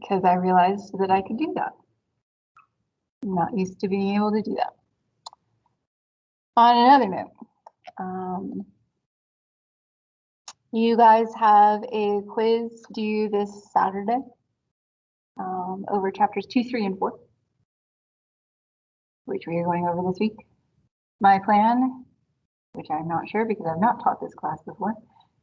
because I realized that I could do that. I'm not used to being able to do that. On another note, you guys have a quiz due this Saturday over chapters 2, 3, and 4, which we are going over this week. My plan, which I'm not sure because I've not taught this class before,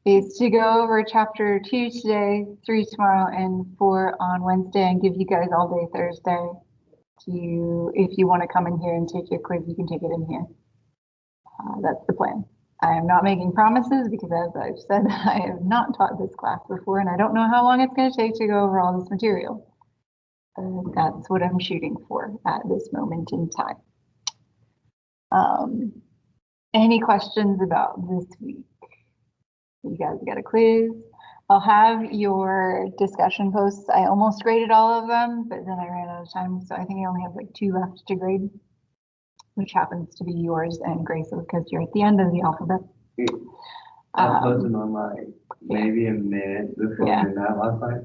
is to go over chapter 2 today, 3 tomorrow, and 4 on Wednesday, and give you guys all day Thursday. If you want to come in here and take your quiz, you can take it in here. That's the plan. I am not making promises because, as I've said, I have not taught this class before, and I don't know how long it's going to take to go over all this material. That's what I'm shooting for at this moment in time. Any questions about this week? You guys got a quiz. I'll have your discussion posts. I almost graded all of them, but then I ran out of time, so I think I only have like 2 left to grade, which happens to be yours and Grace's because you're at the end of the alphabet. I put them on like maybe a minute before midnight last night.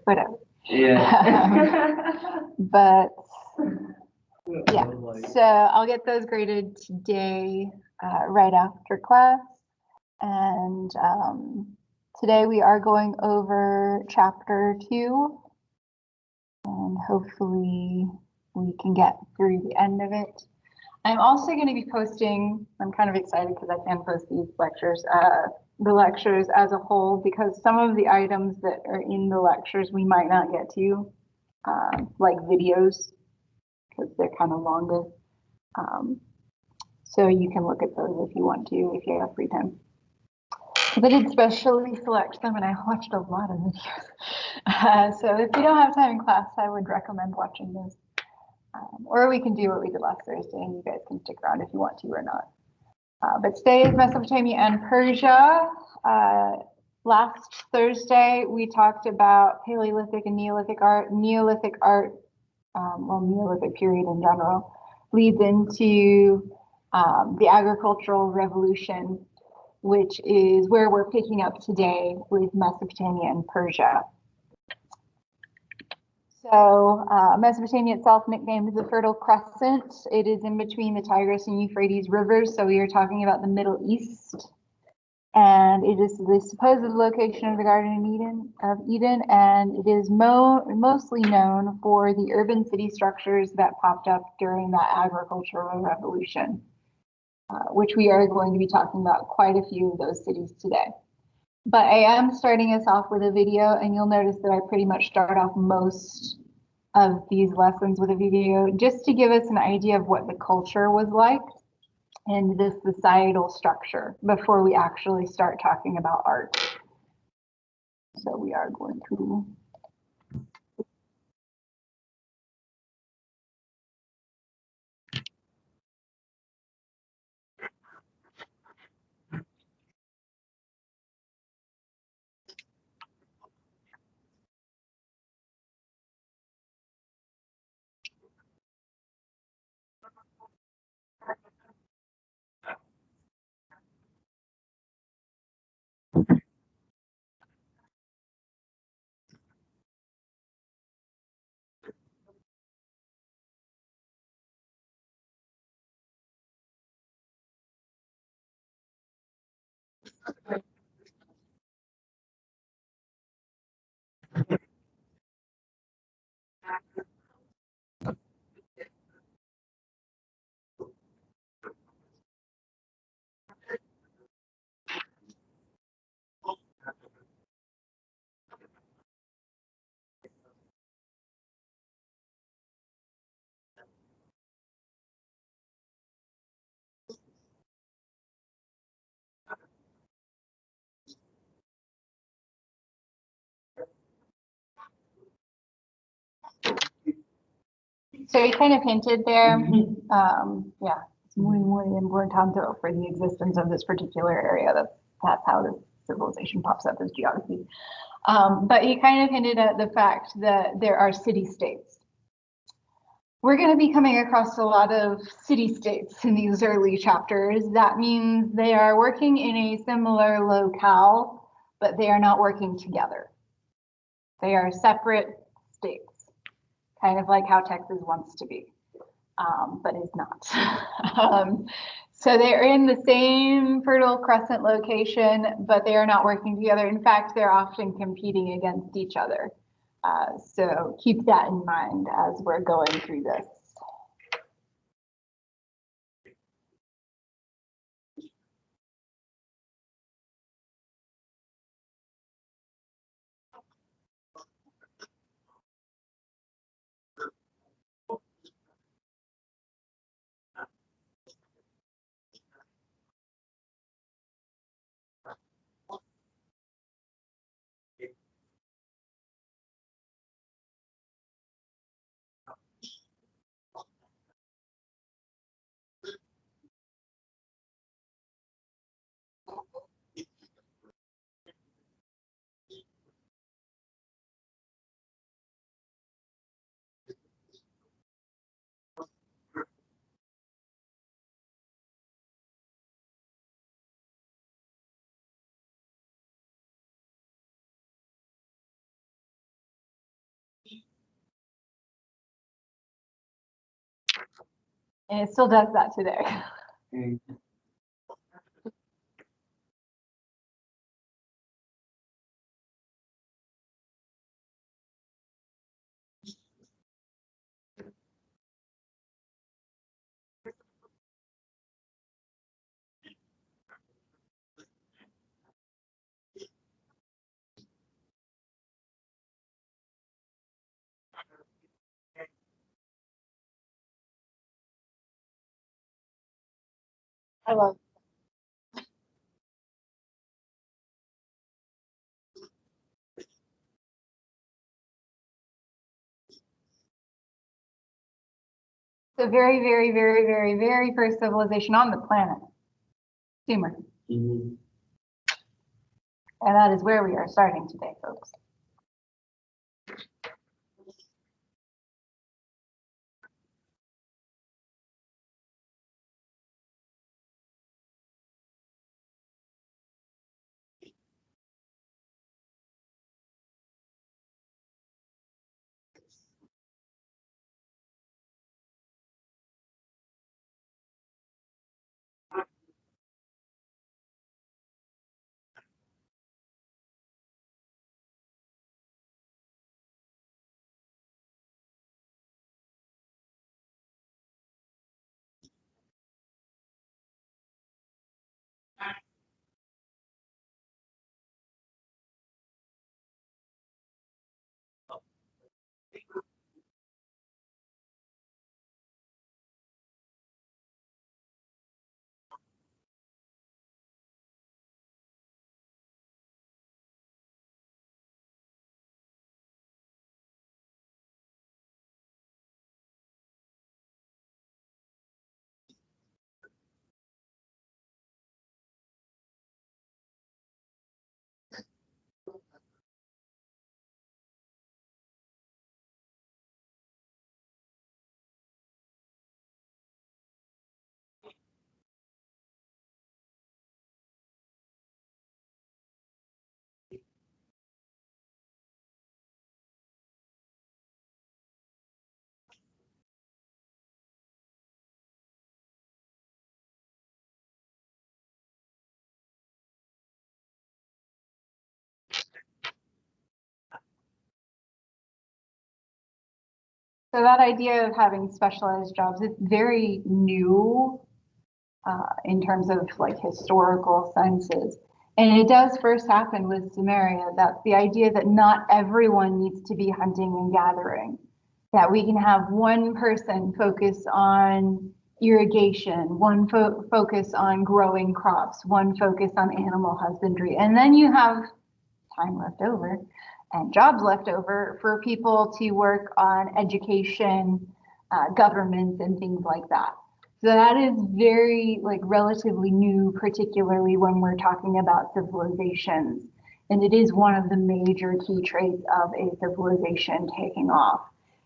Whatever. Yeah. But yeah, so I'll get those graded today, right after class. And today we are going over chapter 2, and hopefully we can get through the end of it. I'm also going to be posting, I'm kind of excited because I can post these lectures, the lectures as a whole, because some of the items that are in the lectures we might not get to, like videos, because they're kind of longer. So you can look at those if you want to, if you have free time. But I did specially select them, and I watched a lot of videos. So if you don't have time in class, I would recommend watching those. Or we can do what we did last Thursday, and you guys can stick around if you want to or not. But today is Mesopotamia and Persia. Last Thursday, we talked about Paleolithic and Neolithic art. Neolithic art, well, Neolithic period in general, leads into the agricultural revolution, which is where we're picking up today with Mesopotamia and Persia. So Mesopotamia itself, nicknamed the Fertile Crescent, it is in between the Tigris and Euphrates rivers. So we are talking about the Middle East, and it is the supposed location of the Garden of Eden, and it is mostly known for the urban city structures that popped up during that agricultural revolution, which we are going to be talking about quite a few of those cities today. But I am starting us off with a video, and you'll notice that I pretty much start off most of these lessons with a video just to give us an idea of what the culture was like and the societal structure before we actually start talking about art. So we are going to So you kind of hinted there, yeah, it's muy importante for the existence of this particular area. That's how the civilization pops up as geography. But he kind of hinted at the fact that there are city-states. We're going to be coming across a lot of city-states in these early chapters. That means they are working in a similar locale, but they are not working together. They are separate states, kind of like how Texas wants to be, but is not. So they're in the same Fertile Crescent location, but they are not working together. In fact, they're often competing against each other. So keep that in mind as we're going through this. And it still does that today. I love. The very, very, very, very, very first civilization on the planet, Sumer. Mm-hmm. And that is where we are starting today, folks. So that idea of having specialized jobs, it's very new in terms of like historical senses. And it does first happen with Sumeria, that the idea that not everyone needs to be hunting and gathering, that we can have one person focus on irrigation, one focus on growing crops, one focus on animal husbandry, and then you have time left over and jobs left over for people to work on education, government, and things like that. So that is very like relatively new, particularly when we're talking about civilizations. And it is one of the major key traits of a civilization taking off.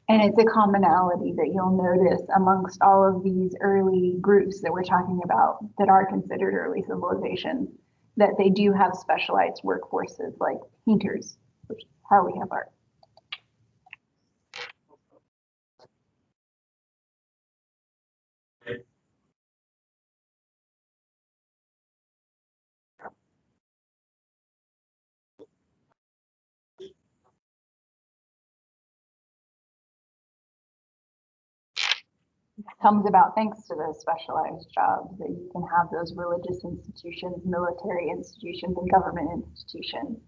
And it's a commonality that you'll notice amongst all of these early groups that we're talking about that are considered early civilizations, that they do have specialized workforces like painters, which is how we have art. comes about thanks to those specialized jobs that you can have those religious institutions, military institutions, and government institutions.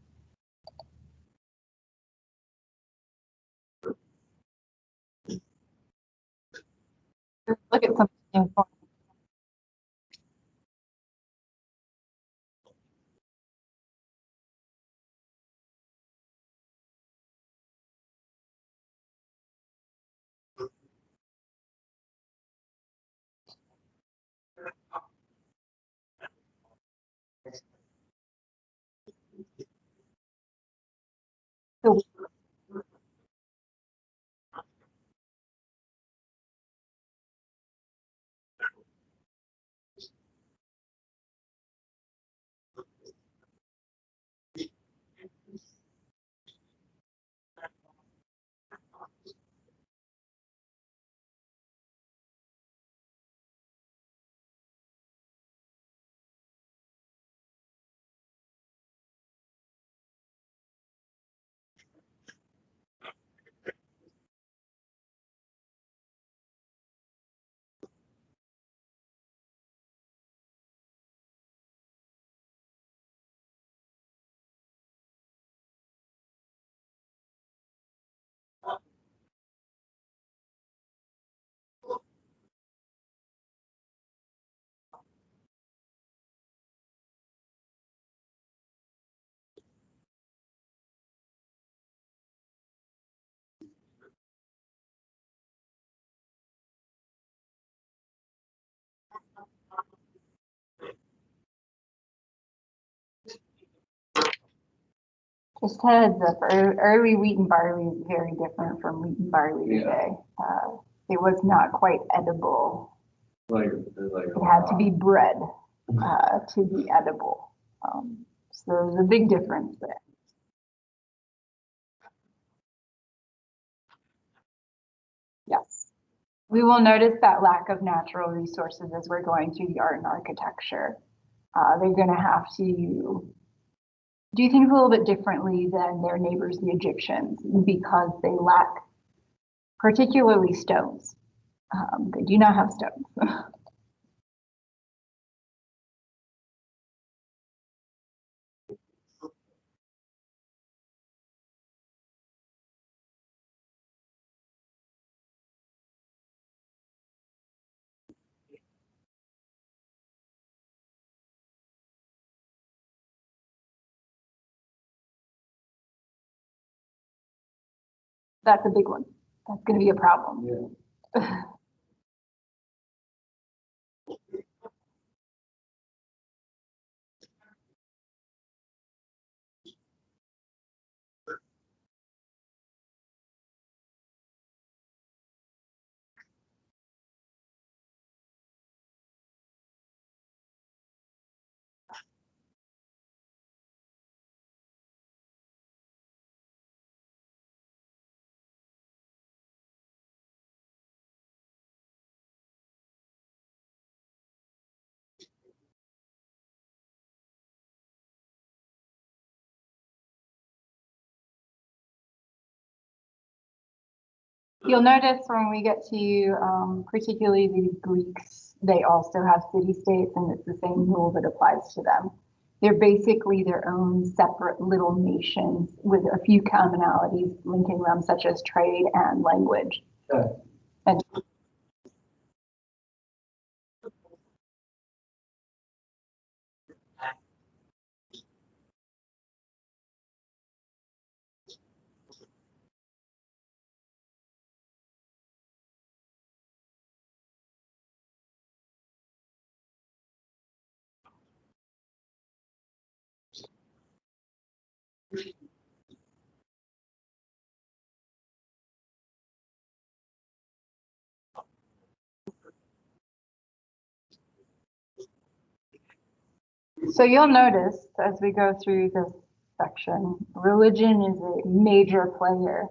Look at something. So just heads up, early wheat and barley is very different from wheat and barley today. It was not quite edible. It had to be bred to be edible. So there's a big difference there. Yes. We will notice that lack of natural resources as we're going through the art and architecture. They're going to have to do things a little bit differently than their neighbors, the Egyptians, because they lack particularly stones. They do not have stones. That's a big one. That's going to be a problem. Yeah. You'll notice when we get to particularly the Greeks, they also have city-states, and it's the same rule that applies to them. They're basically their own separate little nations with a few commonalities linking them, such as trade and language. Okay. And so you'll notice as we go through this section, religion is a major player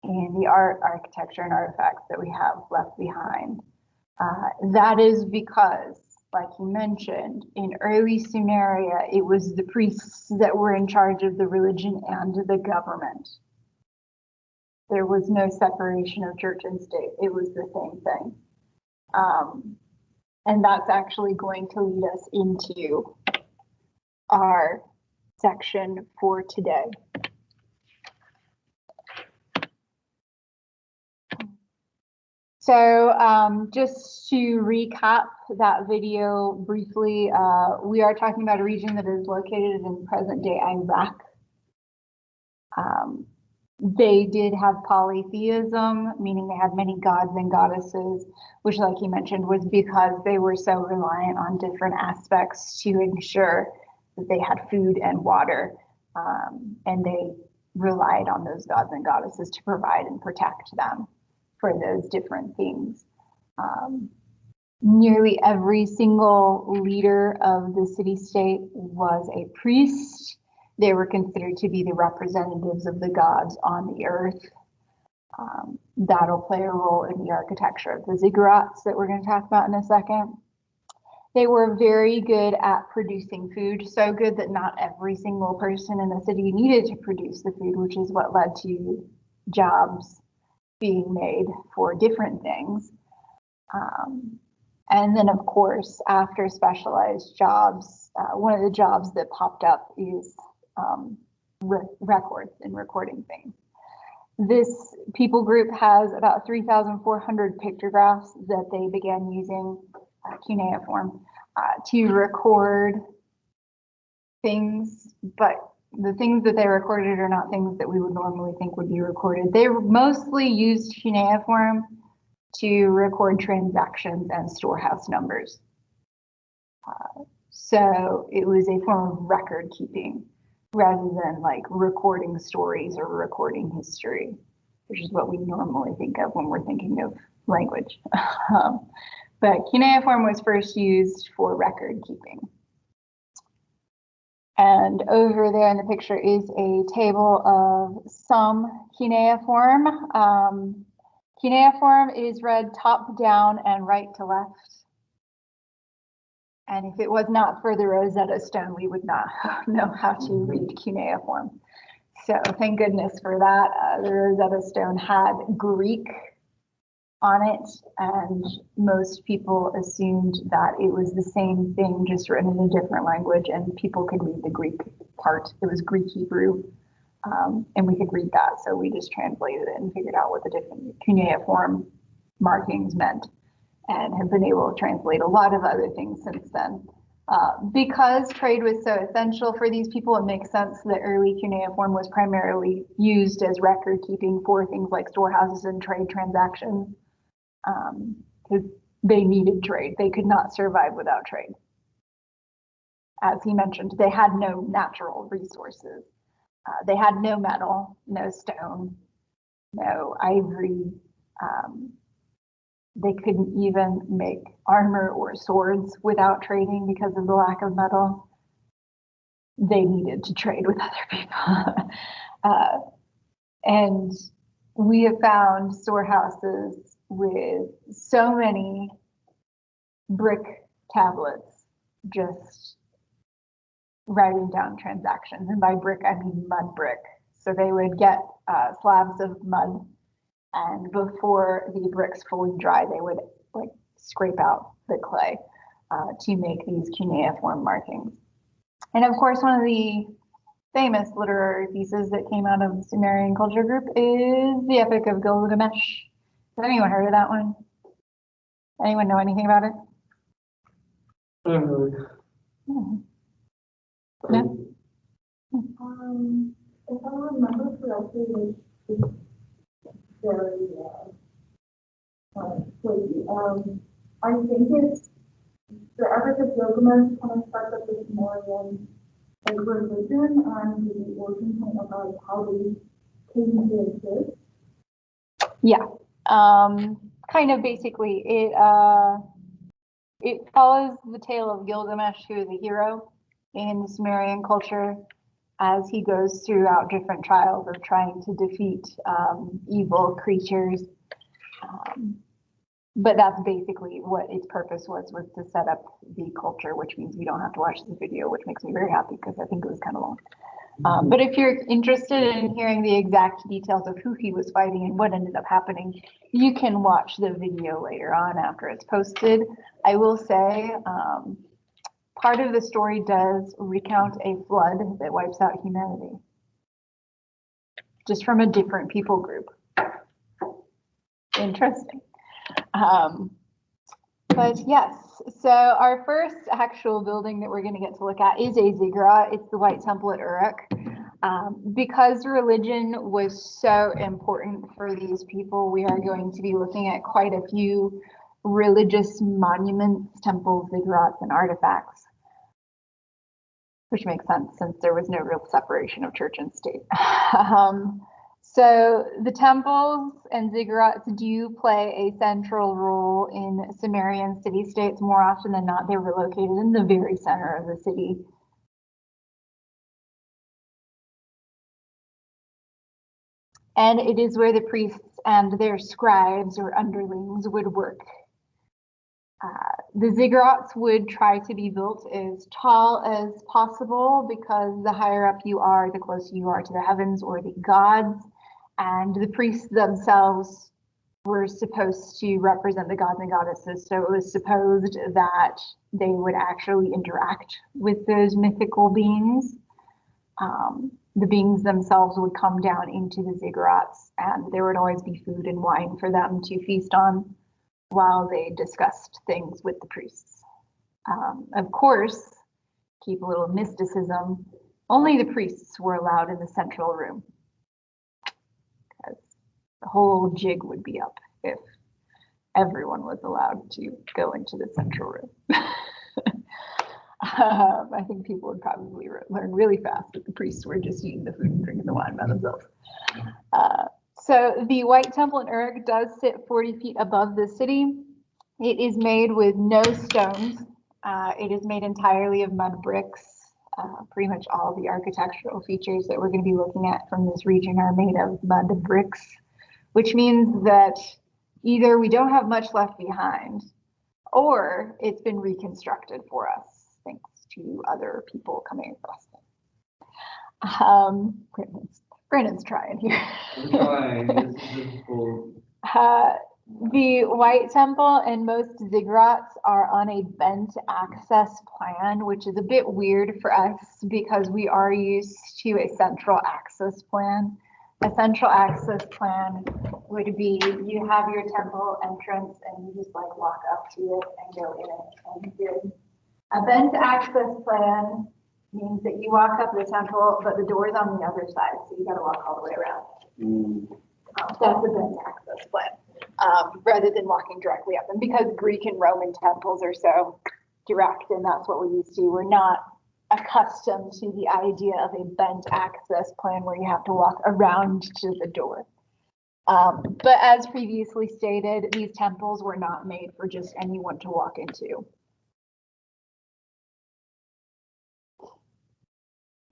in the art, architecture, and artifacts that we have left behind. That is because, like you mentioned, in early Sumeria, it was the priests that were in charge of the religion and the government. There was no separation of church and state. It was the same thing. And that's actually going to lead us into our section for today. So just to recap that video briefly, we are talking about a region that is located in present-day Iraq. They did have polytheism, meaning they had many gods and goddesses, which, like you mentioned, was because they were so reliant on different aspects to ensure that they had food and water, and they relied on those gods and goddesses to provide and protect them for those different things. Nearly every single leader of the city-state was a priest. They were considered to be the representatives of the gods on the earth. That'll play a role in the architecture of the ziggurats that we're going to talk about in a second. They were very good at producing food, so good that not every single person in the city needed to produce the food, which is what led to jobs being made for different things. And then, of course, after specialized jobs, one of the jobs that popped up is records and recording things. This people group has about 3,400 pictographs that they began using cuneiform to record things, but the things that they recorded are not things that we would normally think would be recorded. They mostly used cuneiform to record transactions and storehouse numbers. So it was a form of record keeping rather than like recording stories or recording history, which is what we normally think of when we're thinking of language. But cuneiform was first used for record keeping. And over there in the picture is a table of some cuneiform. Cuneiform is read top down and right to left. And if it was not for the Rosetta Stone, we would not know how to read cuneiform. So thank goodness for that. The Rosetta Stone had Greek on it, and most people assumed that it was the same thing, just written in a different language, and people could read the Greek part. It was Greek Hebrew, and we could read that, so we just translated it and figured out what the different cuneiform markings meant, and have been able to translate a lot of other things since then. Because trade was so essential for these people, it makes sense that early cuneiform was primarily used as record keeping for things like storehouses and trade transactions. Because they needed trade. They could not survive without trade. As he mentioned, they had no natural resources. They had no metal, no stone, no ivory. They couldn't even make armor or swords without trading because of the lack of metal. They needed to trade with other people. And we have found storehouses with so many brick tablets just writing down transactions. And by brick, I mean mud brick. So they would get slabs of mud, and before the bricks fully dry, they would like scrape out the clay to make these cuneiform markings. And of course, one of the famous literary pieces that came out of the Sumerian culture group is the Epic of Gilgamesh. Has anyone heard of that one? Anyone know anything about it? No? If I remember correctly, it's very flaky. I think it's the Epic of Gilgamesh kind of starts up with Sumerian like religion and the origin point about how they came to exist. Yeah. Kind of basically it follows the tale of Gilgamesh, who is a hero in the Sumerian culture, as he goes throughout different trials of trying to defeat evil creatures. But that's basically what its purpose was to set up the culture, which means we don't have to watch the video, which makes me very happy because I think it was kind of long. But if you're interested in hearing the exact details of who he was fighting and what ended up happening, you can watch the video later on after it's posted. I will say, part of the story does recount a flood that wipes out humanity, just from a different people group. Interesting. But yes, so our first actual building that we're going to get to look at is a ziggurat. It's the White Temple at Uruk. Because religion was so important for these people, we are going to be looking at quite a few religious monuments, temples, ziggurats, and artifacts, which makes sense since there was no real separation of church and state. So the temples and ziggurats do play a central role in Sumerian city-states. More often than not, they were located in the very center of the city. And it is where the priests and their scribes or underlings would work. The ziggurats would try to be built as tall as possible because the higher up you are, the closer you are to the heavens or the gods. And the priests themselves were supposed to represent the gods and goddesses. So it was supposed that they would actually interact with those mythical beings. The beings themselves would come down into the ziggurats, and there would always be food and wine for them to feast on while they discussed things with the priests. Of course, keep a little mysticism, only the priests were allowed in the central room, because the whole jig would be up if everyone was allowed to go into the central room. I think people would probably learn really fast that the priests were just eating the food and drinking the wine by themselves. So the White Temple in Uruk does sit 40 feet above the city. It is made with no stones. It is made entirely of mud bricks. Pretty much all the architectural features that we're going to be looking at from this region are made of mud bricks, which means that either we don't have much left behind or it's been reconstructed for us, thanks to other people coming across them. Brandon's trying here. I'm trying. This is difficult. The White Temple and most ziggurats are on a bent access plan, which is a bit weird for us because we are used to a central access plan. A central access plan would be you have your temple entrance and you just like walk up to it and go in it and good. A bent access plan means that you walk up the temple, but the door's on the other side, so you got to walk all the way around. That's a bent access plan, rather than walking directly up. And because Greek and Roman temples are so direct, and that's what we're used to, we're not accustomed to the idea of a bent access plan where you have to walk around to the door. But as previously stated, these temples were not made for just anyone to walk into.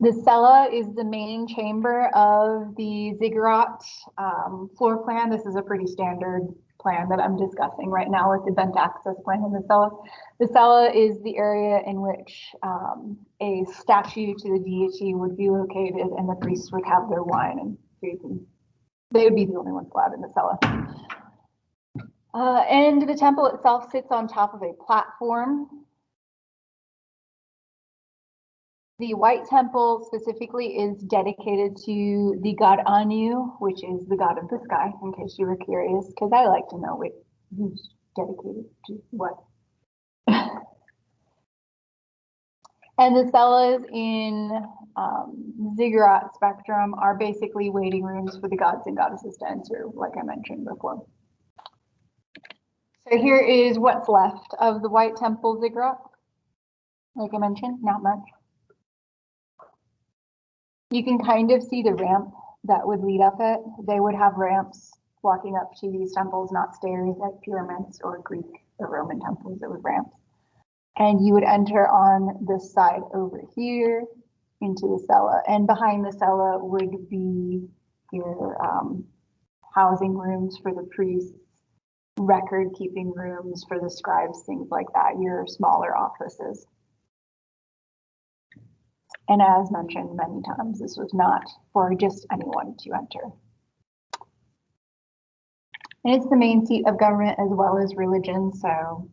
The cella is the main chamber of the ziggurat floor plan. This is a pretty standard plan that I'm discussing right now with the bent access plan in the cella. The cella is the area in which a statue to the deity would be located and the priests would have their wine and food. And they would be the only ones allowed in the cella. And the temple itself sits on top of a platform. The White Temple specifically is dedicated to the god Anu, which is the god of the sky, in case you were curious, because I like to know who's dedicated to what. And the cellas in ziggurat spectrum are basically waiting rooms for the gods and goddesses to enter, like I mentioned before. So here is what's left of the White Temple ziggurat. Like I mentioned, not much. You can kind of see the ramp that would lead up it. They would have ramps walking up to these temples, not stairs like pyramids or Greek or Roman temples that would ramps. And you would enter on this side over here into the cella. And behind the cella would be your housing rooms for the priests, record keeping rooms for the scribes, things like that, your smaller offices. And as mentioned many times, this was not for just anyone to enter. And it's the main seat of government as well as religion. So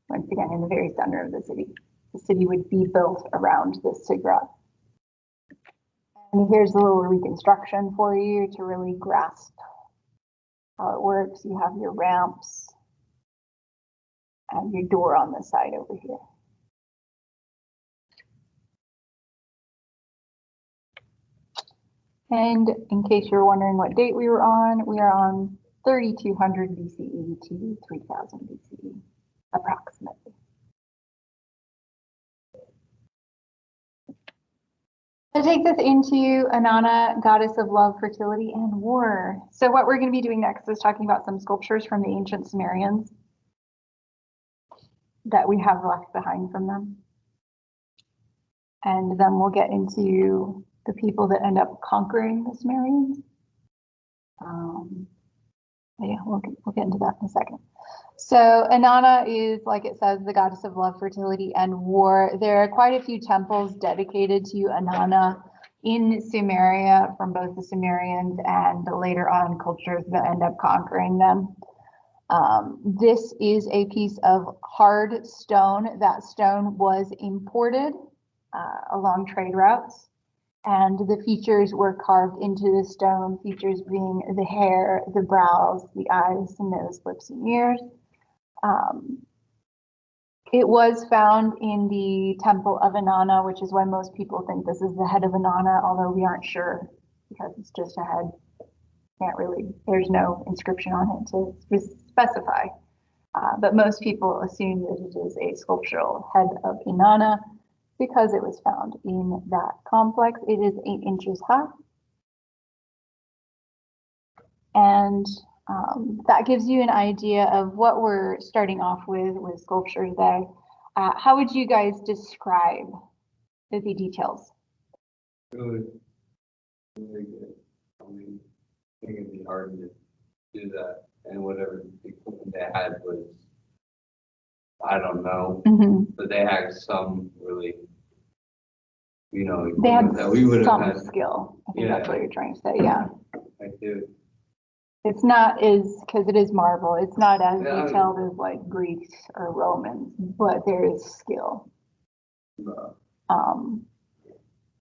once again, in the very center of the city would be built around this ziggurat. And here's a little reconstruction for you to really grasp how it works. You have your ramps and your door on the side over here. And in case you're wondering what date we are on 3200 BCE to 3000 BCE, approximately. To take this into Inanna, goddess of love, fertility, and war. So what we're going to be doing next is talking about some sculptures from the ancient Sumerians that we have left behind from them. And then we'll get into the people that end up conquering the Sumerians. Yeah, we'll get into that in a second. So Inanna is, like it says, the goddess of love, fertility, and war. There are quite a few temples dedicated to Inanna in Sumeria from both the Sumerians and the later on cultures that end up conquering them. This is a piece of hard stone. That stone was imported along trade routes, and the features were carved into the stone, features being the hair, the brows, the eyes, the nose, lips, and ears. It was found in the temple of Inanna, which is why most people think this is the head of Inanna, although we aren't sure because it's just a head. There's no inscription on it to specify. But most people assume that it is a sculptural head of Inanna because it was found in that complex. It is 8 inches high. And that gives you an idea of what we're starting off with sculpture today. How would you guys describe the details? Really, really good. I mean, I think it'd be hard to do that, and whatever the equipment they had was, I don't know, but they had some really, They had that we would have some had. skill. I think that's what you're trying to say, yeah. I do. It's not because it is marble. It's not as detailed as like Greeks or Romans, but there is skill.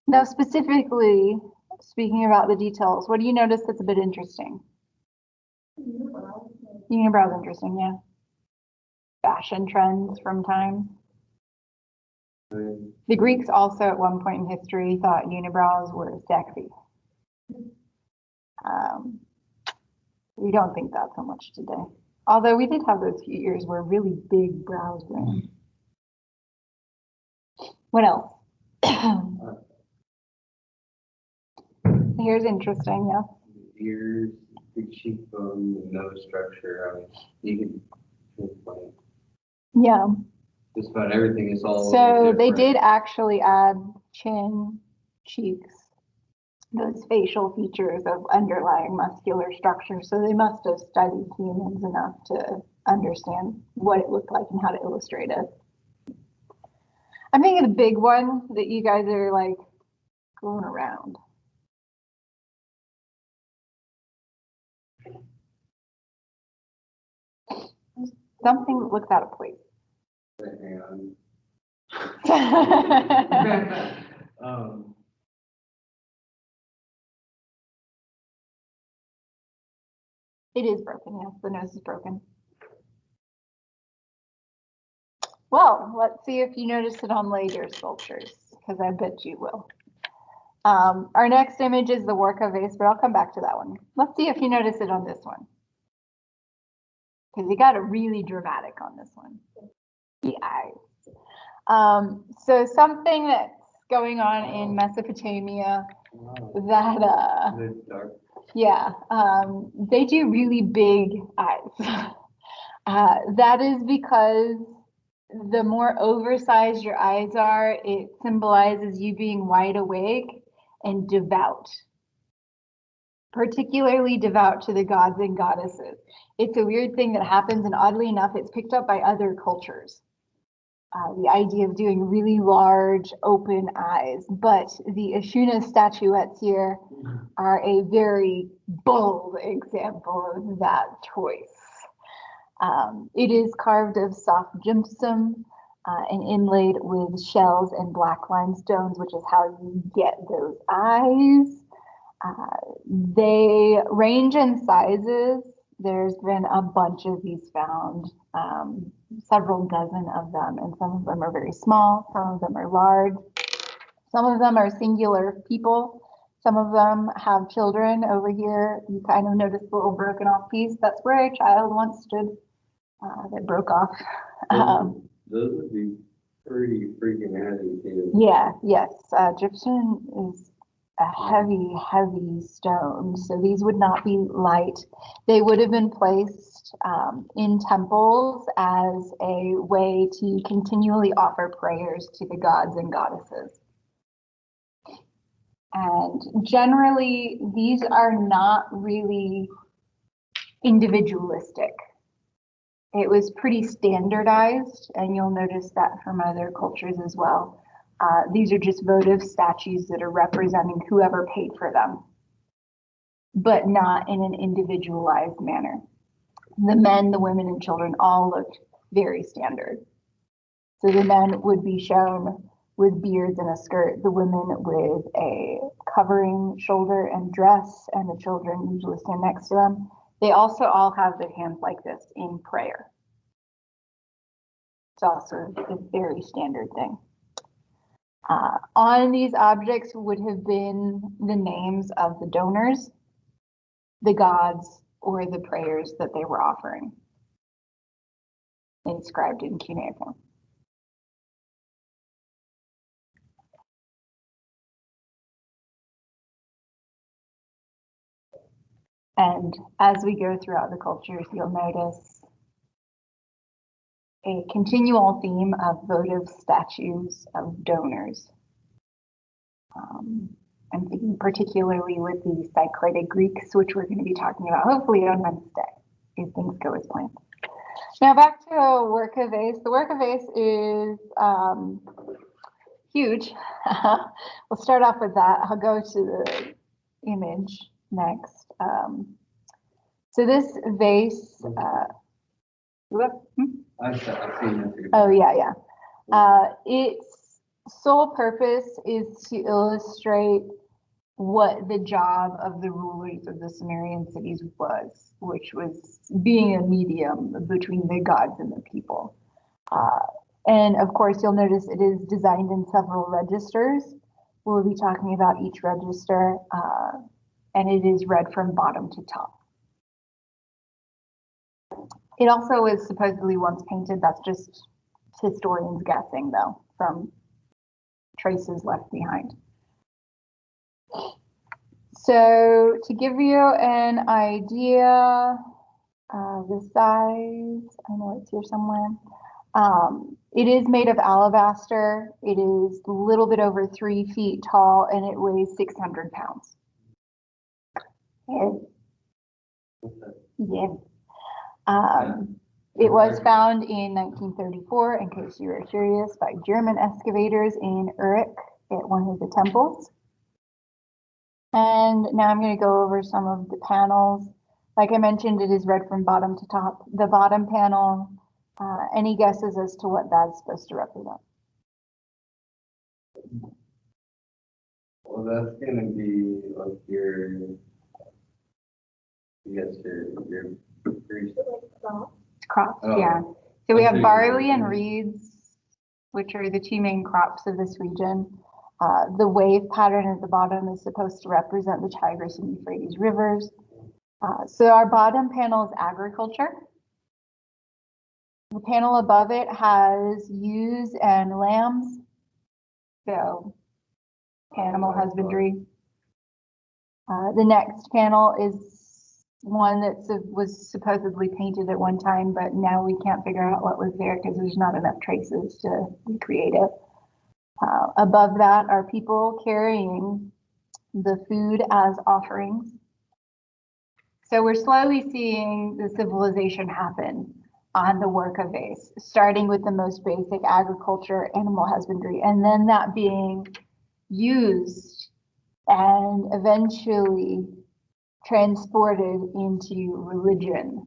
Now, specifically speaking about the details, what do you notice that's a bit interesting? Unibrows interesting, yeah. Fashion trends from time. The Greeks also at one point in history thought unibrows were sexy. We don't think that so much today. Although we did have those few years where really big brows were in. What else? Here's interesting, yeah. The ears, the cheekbone, the nose structure. I mean, you can pinpoint. Yeah. Just about everything is all. So they did actually add chin, cheeks, those facial features of underlying muscular structure. So they must have studied humans enough to understand what it looked like and how to illustrate it. I'm thinking the big one that you guys are like going around. Something that looks out of place. It is broken, yes, the nose is broken. Well, let's see if you notice it on later sculptures, because I bet you will. Our next image is the Warka vase, but I'll come back to that one. Let's see if you notice it on this one. Because you got it really dramatic on this one. The eyes. So something that's going on in Mesopotamia that yeah, they do really big eyes. That is because the more oversized your eyes are, it symbolizes you being wide awake and devout. Particularly devout to the gods and goddesses. It's a weird thing that happens, and oddly enough, it's picked up by other cultures. the idea of doing really large open eyes, but the Ashuna statuettes here are a very bold example of that choice. It is carved of soft gypsum and inlaid with shells and black limestones, which is how you get those eyes. They range in sizes. There's been a bunch of these found, several dozen of them, and some of them are very small, some of them are large, some of them are singular people, some of them have children. Over here, you kind of notice the little broken off piece. That's where a child once stood that broke off. Those would be pretty freaking heavy too. Yeah, yes, gypsum is a heavy stone. So these would not be light. They would have been placed in temples as a way to continually offer prayers to the gods and goddesses. And generally, these are not really individualistic. It was pretty standardized, and you'll notice that from other cultures as well. These are just votive statues that are representing whoever paid for them, but not in an individualized manner. The men, the women, and children all looked very standard. So the men would be shown with beards and a skirt, the women with a covering shoulder and dress, and the children usually stand next to them. They also all have their hands like this in prayer. It's also a very standard thing. On these objects would have been the names of the donors, the gods, or the prayers that they were offering, inscribed in cuneiform. And as we go throughout the cultures, you'll notice a continual theme of votive statues of donors. I'm thinking particularly with the Cycladic Greeks, which we're going to be talking about hopefully on Wednesday, if things go as planned. Now back to work of Ace. The work of Ace is huge. We'll start off with that. I'll go to the image next. So this vase, I've seen this. oh yeah. Its sole purpose is to illustrate what the job of the rulers of the Sumerian cities was, which was being a medium between the gods and the people. And of course, you'll notice it is designed in several registers. We'll be talking about each register, and it is read from bottom to top. It also was supposedly once painted. That's just historians guessing, though, from traces left behind. So to give you an idea of the size, I know it's here somewhere. It is made of alabaster. It is a little bit over 3 feet tall, and it weighs 600 pounds. Yeah. It was found in 1934, in case you were curious, by German excavators in Uruk at one of the temples. And now I'm going to go over some of the panels. Like I mentioned, it is read from bottom to top. The bottom panel, any guesses as to what that's supposed to represent? Well, that's going to be like your Crops, oh. yeah. So we have barley and reeds, which are the two main crops of this region. The wave pattern at the bottom is supposed to represent the Tigris and Euphrates rivers. So our bottom panel is agriculture. The panel above it has ewes and lambs, so animal husbandry. The next panel is one that was supposedly painted at one time, but now we can't figure out what was there because there's not enough traces to recreate it. Above that are people carrying the food as offerings. So we're slowly seeing the civilization happen. on the work of base, starting with the most basic agriculture, animal husbandry, and then that being used and eventually transported into religion.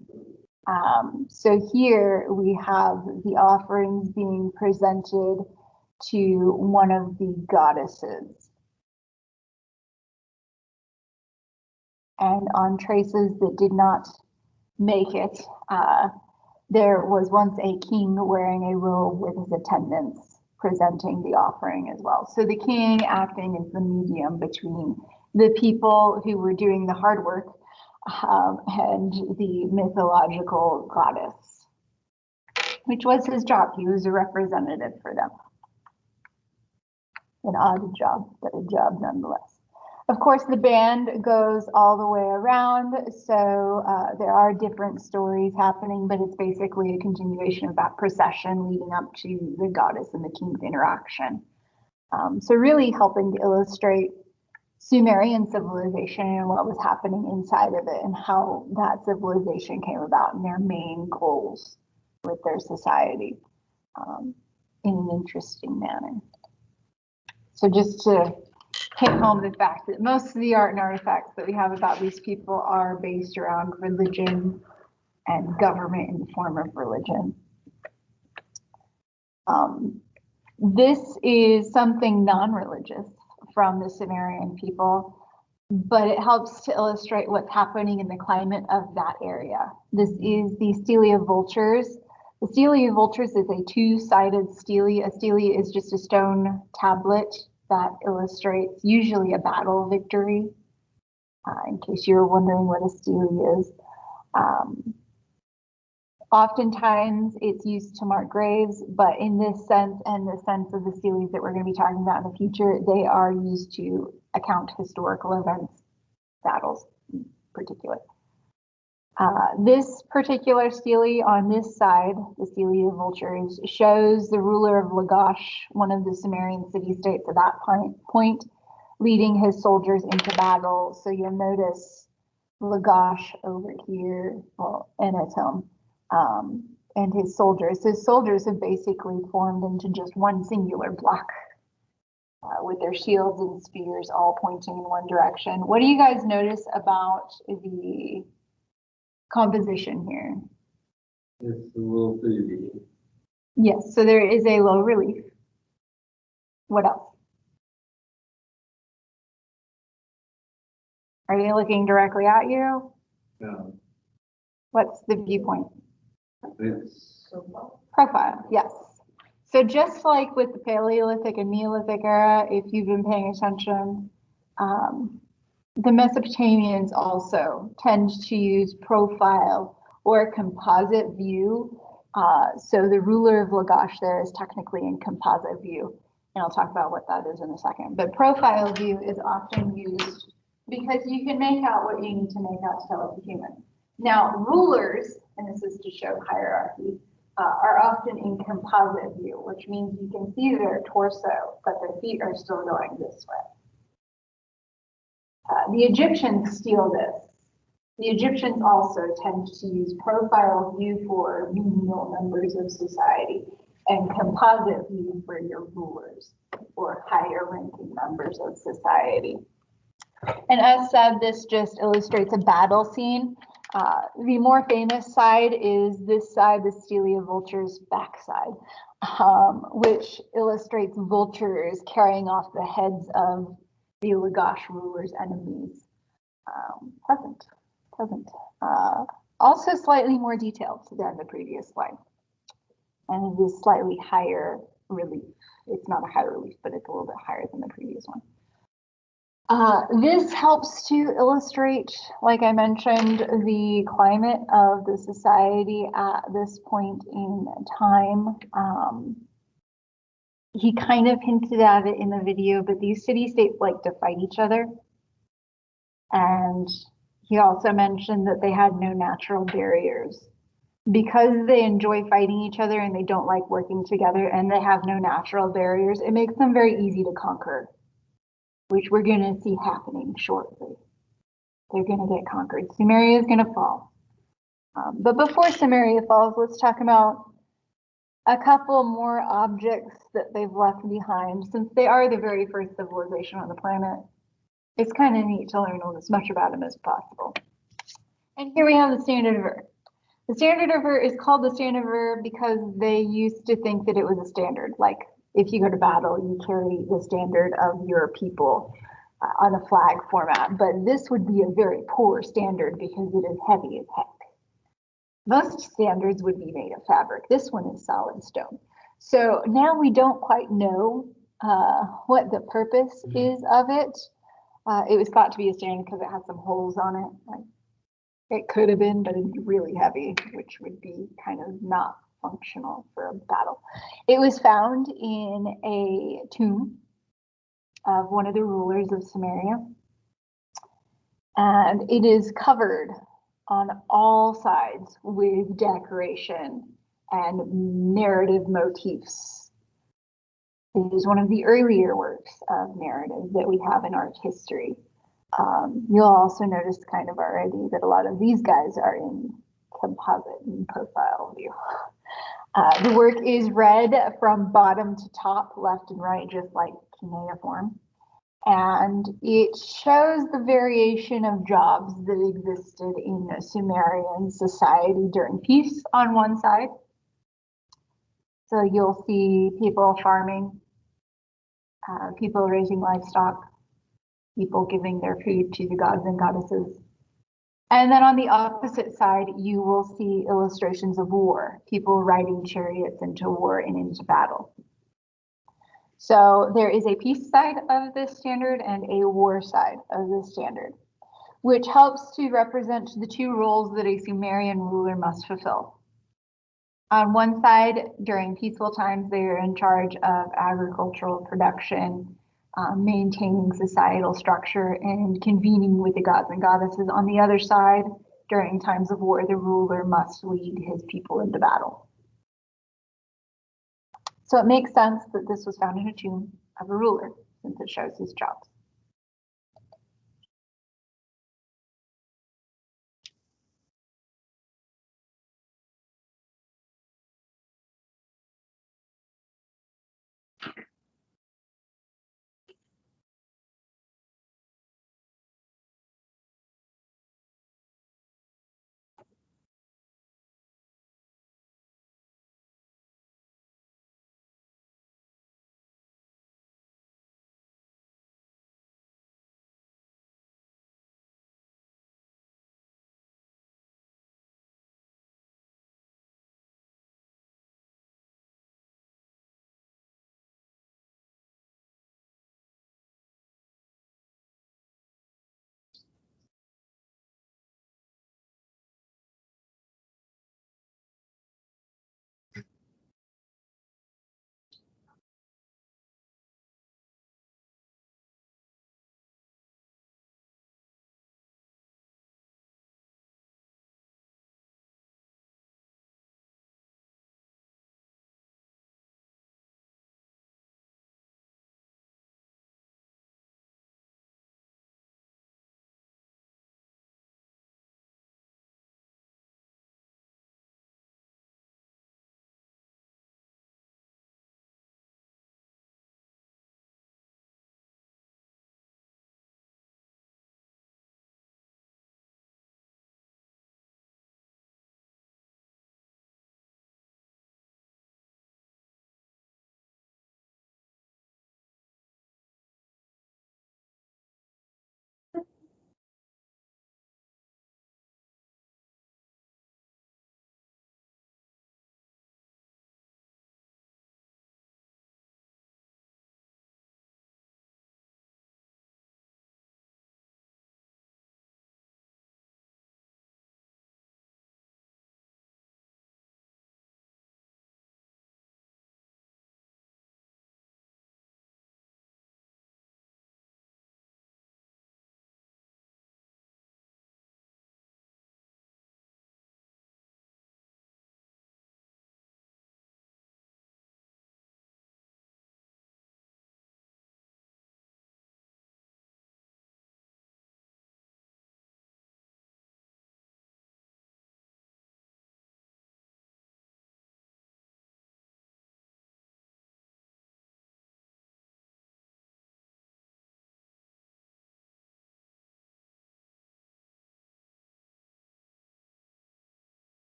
So here we have the offerings being presented to one of the goddesses. And on traces that did not make it, there was once a king wearing a robe with his attendants presenting the offering as well. So the king acting as the medium between the people who were doing the hard work and the mythological goddess, which was his job. He was a representative for them. An odd job, but a job nonetheless. Of course, the band goes all the way around, so there are different stories happening, but it's basically a continuation of that procession leading up to the goddess and the king's interaction. So really helping to illustrate Sumerian civilization and what was happening inside of it and how that civilization came about and their main goals with their society in an interesting manner. So just to hit home the fact that most of the art and artifacts that we have about these people are based around religion and government in the form of religion. This is something non-religious from the Sumerian people, but it helps to illustrate what's happening in the climate of that area. This is the stele of vultures. The stele of vultures is a two-sided stele. A stele is just a stone tablet that illustrates usually a battle victory, in case you're wondering what a stele is. Oftentimes it's used to mark graves, but in this sense and the sense of the steles that we're going to be talking about in the future, they are used to account historical events, battles in particular. This particular stele on this side, the stele of vultures, shows the ruler of Lagash, one of the Sumerian city-states at that point, leading his soldiers into battle. So you'll notice Lagash over here, well, Enetum, and his soldiers. His soldiers have basically formed into just one singular block with their shields and spears all pointing in one direction. What do you guys notice about the composition here? It's a little 3D. Yes, so there is a low relief. What else? Are they looking directly at you? No, What's the viewpoint? it's Profile, yes. So just like with the Paleolithic and Neolithic era, if you've been paying attention, the Mesopotamians also tend to use profile or composite view. So the ruler of Lagash there is technically in composite view, and I'll talk about what that is in a second. But profile view is often used because you can make out what you need to make out to tell it's a human. Now, rulers, and this is to show hierarchy, are often in composite view, which means you can see their torso, but their feet are still going this way. The Egyptians steal this. The Egyptians also tend to use profile view for menial members of society and composite view for your rulers or higher ranking members of society. And as said, this just illustrates a battle scene. The more famous side is this side, the stele of vultures backside, which illustrates vultures carrying off the heads of the Lagash ruler's enemies. Pleasant. Also slightly more detailed than the previous slide. And it is slightly higher relief. It's not a high relief, but it's a little bit higher than the previous one. This helps to illustrate, like I mentioned, the climate of the society at this point in time. He kind of hinted at it in the video, but these city-states like to fight each other. And he also mentioned that they had no natural barriers. Because they enjoy fighting each other and they don't like working together and they have no natural barriers, it makes them very easy to conquer, which we're going to see happening shortly. They're going to get conquered. Sumeria is going to fall. But before Samaria falls, let's talk about a couple more objects that they've left behind. Since they are the very first civilization on the planet, it's kind of neat to learn as much about them as possible. And here we have the standard of Ur. The standard of Ur is called the standard of Ur because they used to think that it was a standard. Like if you go to battle, you carry the standard of your people on a flag format. But this would be a very poor standard because it is heavy as heck. Most standards would be made of fabric. This one is solid stone. So now we don't quite know what the purpose is of it. It was thought to be a standard because it had some holes on it. Like, it could have been, but it'd be really heavy, which would be kind of not functional for a battle. It was found in a tomb of one of the rulers of Samaria, and it is covered on all sides with decoration and narrative motifs. It is one of the earlier works of narrative that we have in art history. You'll also notice kind of already that a lot of these guys are in composite and profile view. The work is read from bottom to top, left and right, just like cuneiform. And it shows the variation of jobs that existed in Sumerian society during peace on one side. So you'll see people farming, people raising livestock, people giving their food to the gods and goddesses. And then on the opposite side, you will see illustrations of war, people riding chariots into war and into battle. So there is a peace side of this standard and a war side of this standard, which helps to represent the two roles that a Sumerian ruler must fulfill. On one side, during peaceful times, they are in charge of agricultural production, maintaining societal structure, and convening with the gods and goddesses. On the other side, during times of war, the ruler must lead his people into battle. So it makes sense that this was found in a tomb of a ruler, since it shows his jobs.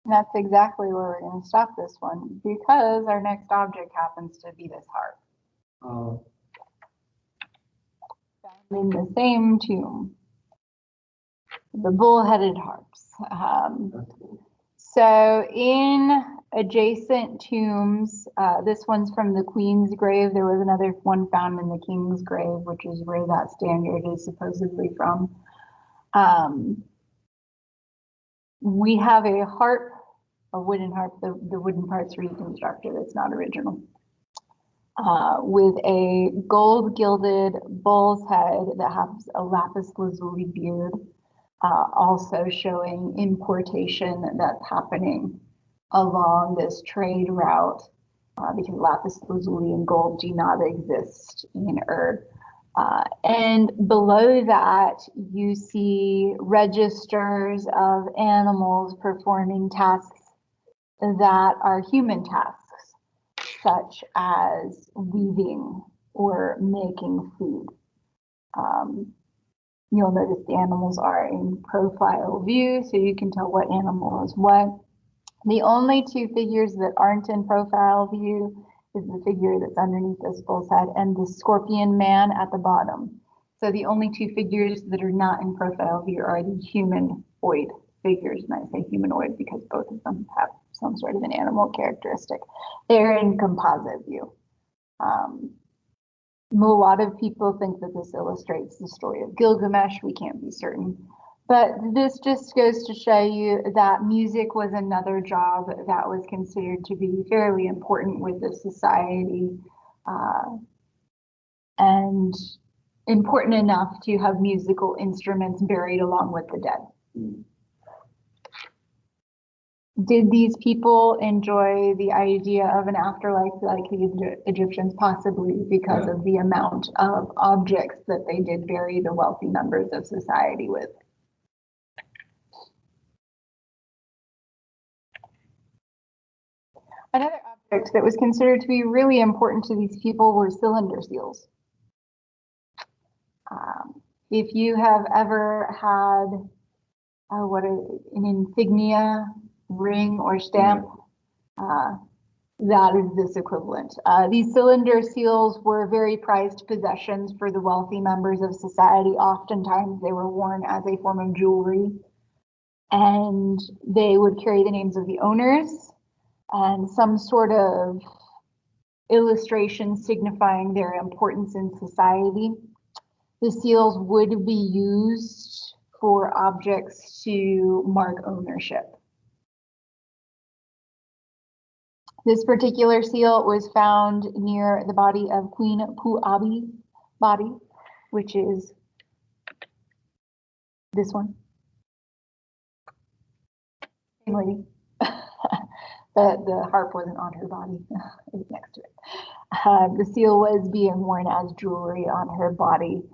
And that's exactly where we're going to stop this one because our next object happens to be this harp. Oh, Found in the same tomb, the bull-headed harps. that's cool. So in adjacent tombs, this one's from the Queen's grave. There was another one found in the King's grave, which is where that standard is supposedly from. We have a harp, a wooden harp. The wooden part's reconstructed. It's not original. With a gold gilded bull's head that has a lapis lazuli beard. Also showing importation that's happening along this trade route because lapis lazuli and gold do not exist in Ur. And below that, you see registers of animals performing tasks that are human tasks, such as weaving or making food. You'll notice the animals are in profile view, so you can tell what animal is what. The only two figures that aren't in profile view is the figure that's underneath this bull's head and the scorpion man at the bottom. So the only two figures that are not in profile view are the humanoid figures, and I say humanoid because both of them have some sort of an animal characteristic. They're in composite view. A lot of people think that this illustrates the story of Gilgamesh. We can't be certain. But this just goes to show you that music was another job that was considered to be fairly important with the society and important enough to have musical instruments buried along with the dead. Did these people enjoy the idea of an afterlife like the Egyptians? Possibly, because of the amount of objects that they did bury the wealthy members of society with. Another object that was considered to be really important to these people were cylinder seals. If you have ever had an insignia, ring, or stamp, that is this equivalent. These cylinder seals were very prized possessions for the wealthy members of society. Oftentimes they were worn as a form of jewelry, and they would carry the names of the owners and some sort of illustration signifying their importance in society. The seals would be used for objects to mark ownership. This particular seal was found near the body of Queen Puabi's body, which is this one. Same lady. The harp wasn't on her body, it was next to it. The seal was being worn as jewelry on her body.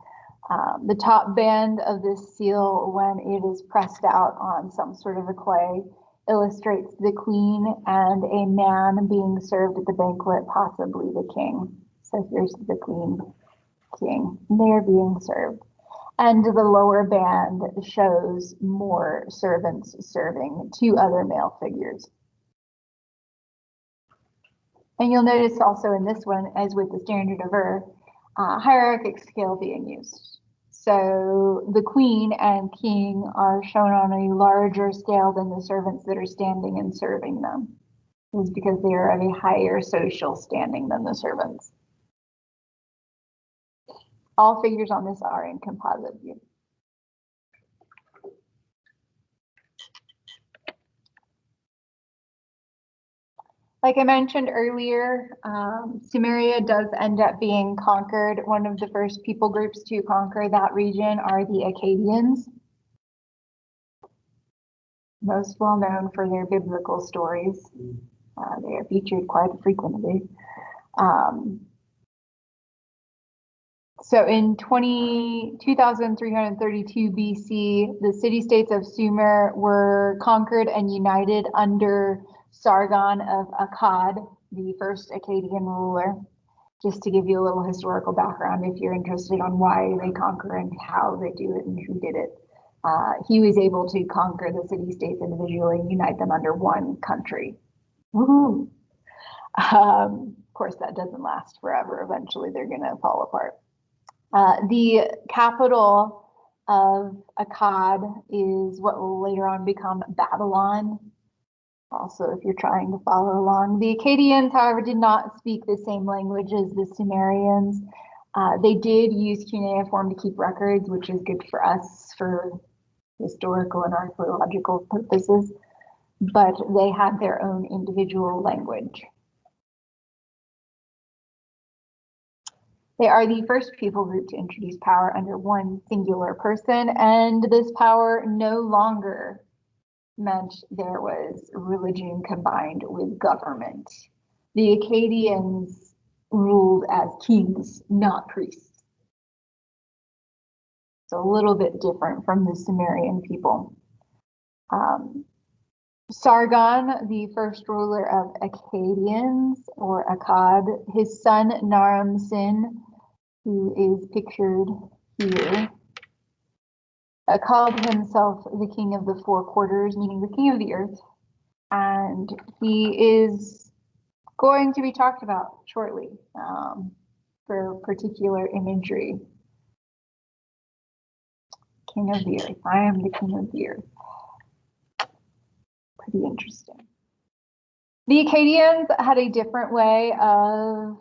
The top band of this seal, when it is pressed out on some sort of a clay, illustrates the queen and a man being served at the banquet, possibly the king. So here's the queen, king, and they're being served. And the lower band shows more servants serving two other male figures. And you'll notice also in this one, as with the standard of Ur, hierarchic scale being used. So the queen and king are shown on a larger scale than the servants that are standing and serving them. It's because they are of a higher social standing than the servants. All figures on this are in composite view. Like I mentioned earlier, Sumeria does end up being conquered. One of the first people groups to conquer that region are the Akkadians. Most well known for their biblical stories. They are featured quite frequently. So in 2332 BC, the city-states of Sumer were conquered and united under Sargon of Akkad, the first Akkadian ruler. Just to give you a little historical background if you're interested on why they conquer and how they do it and who did it. he was able to conquer the city-states individually and unite them under one country. Woohoo! Of course, that doesn't last forever. Eventually, they're going to fall apart. The capital of Akkad is what will later on become Babylon. Also, if you're trying to follow along, the Akkadians, however, did not speak the same language as the Sumerians. They did use cuneiform to keep records, which is good for us for historical and archaeological purposes, but they had their own individual language. They are the first people group to introduce power under one singular person, and this power no longer meant there was religion combined with government. The Akkadians ruled as kings, not priests. So a little bit different from the Sumerian people. Sargon, the first ruler of Akkadians, or Akkad, his son Naram-Sin, who is pictured here, called himself the king of the four quarters, meaning the king of the earth, and he is going to be talked about shortly for particular imagery. King of the earth. I am the king of the earth. Pretty interesting. The Akkadians had a different way of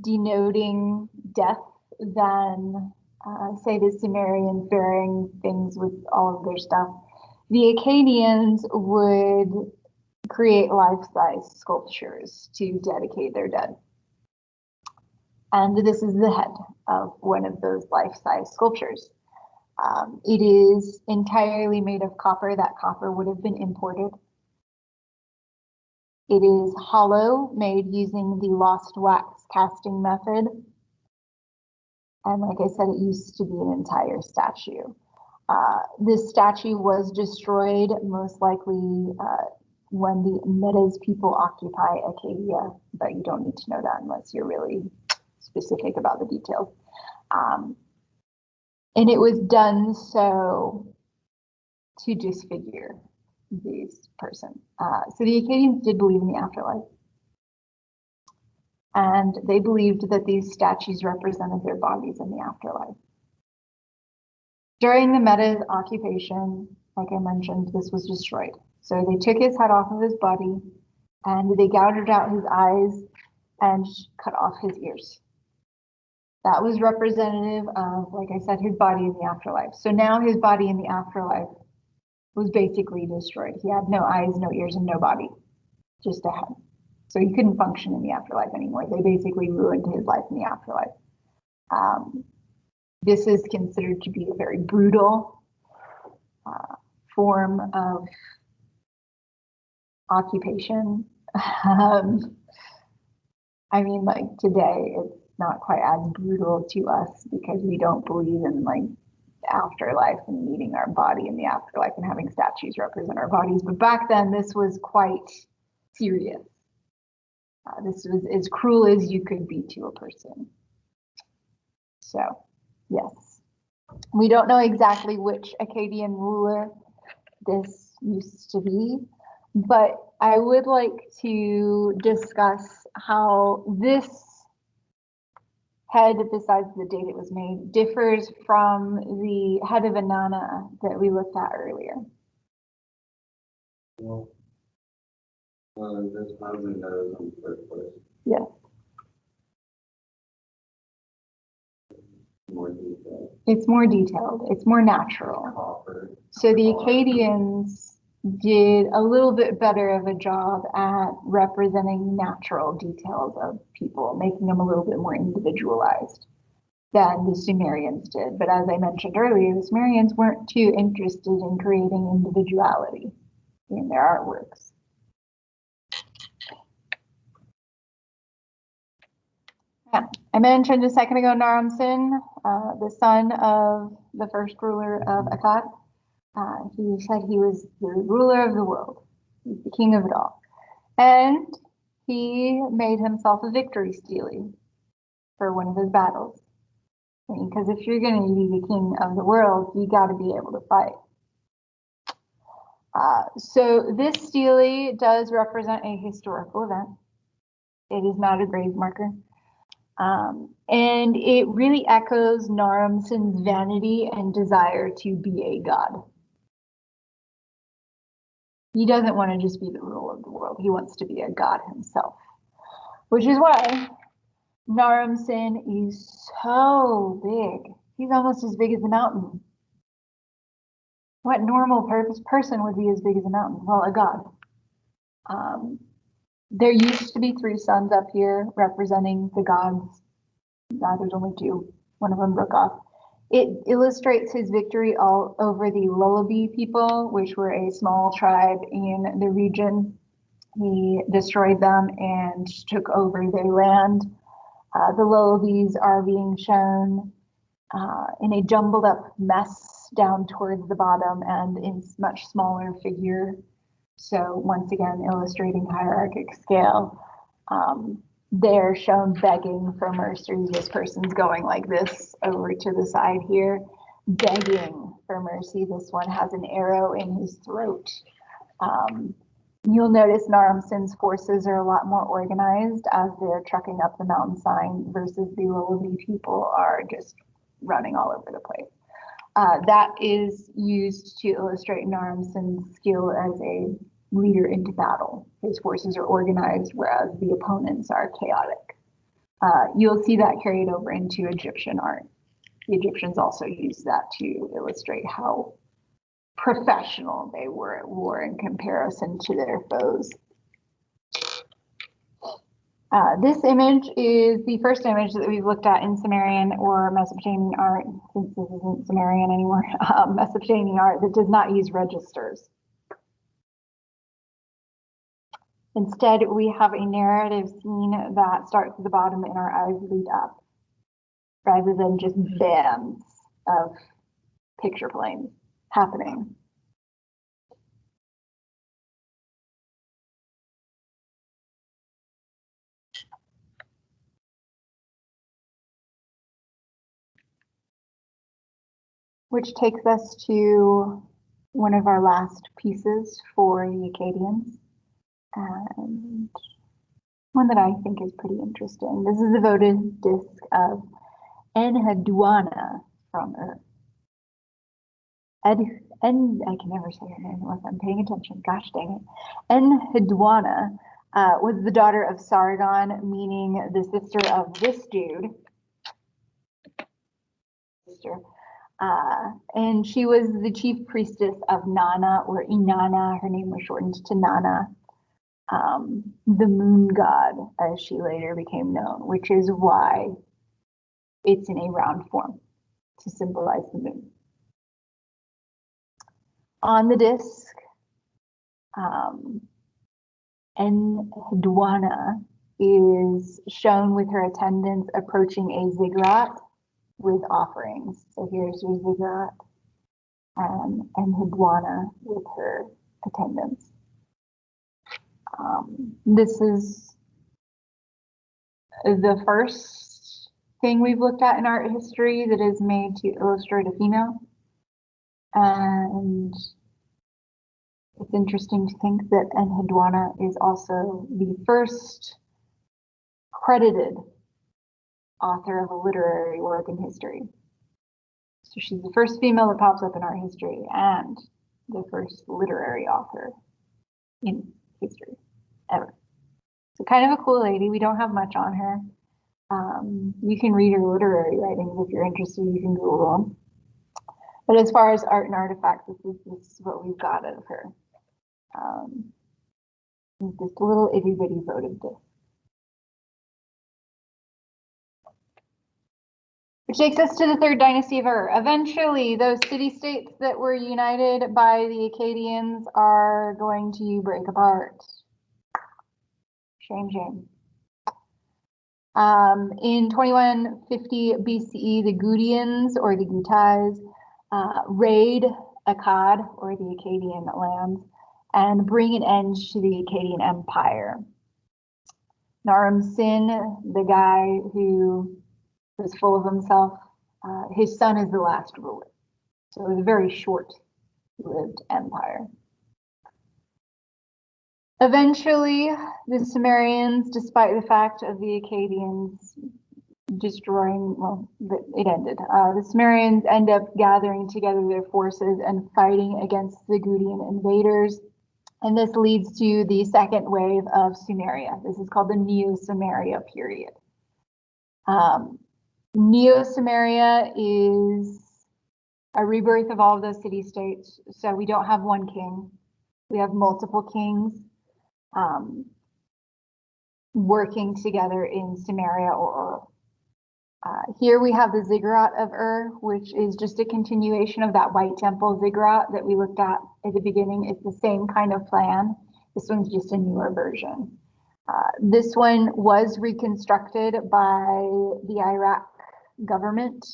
denoting death than, say, the Sumerians burying things with all of their stuff. The Akkadians would create life-size sculptures to dedicate their dead. And this is the head of one of those life-size sculptures. It is entirely made of copper. That copper would have been imported. It is hollow, made using the lost wax casting method. And like I said, it used to be an entire statue. This statue was destroyed most likely when the Medes people occupy Acadia, but you don't need to know that unless you're really specific about the details. And it was done so to disfigure this person. So the Akkadians did believe in the afterlife. And they believed that these statues represented their bodies in the afterlife. During the Medes occupation, like I mentioned, this was destroyed. So they took his head off of his body and they gouged out his eyes and cut off his ears. That was representative of, like I said, his body in the afterlife. So now his body in the afterlife was basically destroyed. He had no eyes, no ears, and no body, just a head. So he couldn't function in the afterlife anymore. They basically ruined his life in the afterlife. This is considered to be a very brutal form of occupation. I mean, like today, it's not quite as brutal to us because we don't believe in like afterlife and meeting our body in the afterlife and having statues represent our bodies. But back then, this was quite serious. This was as cruel as you could be to a person. So, yes. We don't know exactly which Akkadian ruler this used to be, but I would like to discuss how this head, besides the date it was made, differs from the head of Inanna that we looked at earlier. Well, this mountain that is on the first place. Yes. More detailed. It's more detailed. It's more natural. Copper. So the Akkadians did a little bit better of a job at representing natural details of people, making them a little bit more individualized than the Sumerians did. But as I mentioned earlier, the Sumerians weren't too interested in creating individuality in their artworks. Yeah. I mentioned a second ago Naram-Sin, the son of the first ruler of Akkad. He said he was the ruler of the world. He's the king of it all. And he made himself a victory stele for one of his battles. Because if you're going to be the king of the world, you got to be able to fight. So this stele does represent a historical event. It is not a grave marker. And it really echoes Naram-Sin's vanity and desire to be a god. He doesn't want to just be the ruler of the world. He wants to be a god himself, which is why Naram-Sin is so big. He's almost as big as the mountain. What normal person would be as big as a mountain? Well, a god. There used to be 3 suns up here representing the gods. Now there's only 2. One of them broke off. It illustrates his victory all over the Lullaby people, which were a small tribe in the region. He destroyed them and took over their land. The Lullabies are being shown in a jumbled up mess down towards the bottom and in much smaller figure. So once again, illustrating hierarchic scale. They're shown begging for mercy. This person's going like this over to the side here, begging for mercy. This one has an arrow in his throat. You'll notice Naram-Sin's forces are a lot more organized as they're trekking up the mountain sign versus the Lullaby people are just running all over the place. That is used to illustrate Naram-Sin's skill as a leader into battle. His forces are organized, whereas the opponents are chaotic. You'll see that carried over into Egyptian art. The Egyptians also used that to illustrate how professional they were at war in comparison to their foes. This image is the first image that we've looked at in Sumerian or Mesopotamian art, since this isn't Sumerian anymore, Mesopotamian art that does not use registers. Instead, we have a narrative scene that starts at the bottom and our eyes lead up, rather than just bands of picture planes happening. Which takes us to one of our last pieces for the Akkadians, and one that I think is pretty interesting. This is the votive disc of Enheduanna from Earth. I can never say her name unless I'm paying attention. Gosh dang it. Enheduanna was the daughter of Sargon, meaning the sister of this dude. And she was the chief priestess of Nana, or Inanna. Her name was shortened to Nana, the moon god, as she later became known, which is why it's in a round form to symbolize the moon. On the disc, Enheduanna is shown with her attendants approaching a ziggurat with offerings. So here's your ziggurat, and Enheduanna with her attendants. This is the first thing we've looked at in art history that is made to illustrate a female. And it's interesting to think that Enheduanna is also the first credited author of a literary work in history. So she's the first female that pops up in art history and the first literary author in history ever. So kind of a cool lady. We don't have much on her. You can read her literary writings if you're interested. You can Google them. But as far as art and artifacts, this is what we've got of her. This little itty bitty votive disc. Which takes us to the third dynasty of Ur. Eventually, those city-states that were united by the Akkadians are going to break apart. Shame, shame. In 2150 BCE, the Gutians, or the Gutais, raid Akkad, or the Akkadian lands, and bring an end to the Akkadian Empire. Naram-Sin, the guy who was full of himself, His son is the last ruler. So it was a very short-lived empire. Eventually, the Sumerians, despite the fact of the Akkadians destroying, well, it ended. The Sumerians end up gathering together their forces and fighting against the Gutian invaders. And this leads to the second wave of Sumeria. This is called the Neo-Sumeria period. Neo-Sumeria is a rebirth of all of those city-states. So we don't have one king. We have multiple kings working together in Sumeria or here we have the ziggurat of Ur, which is just a continuation of that White Temple ziggurat that we looked at the beginning. It's the same kind of plan. This one's just a newer version. This one was reconstructed by the Iraq government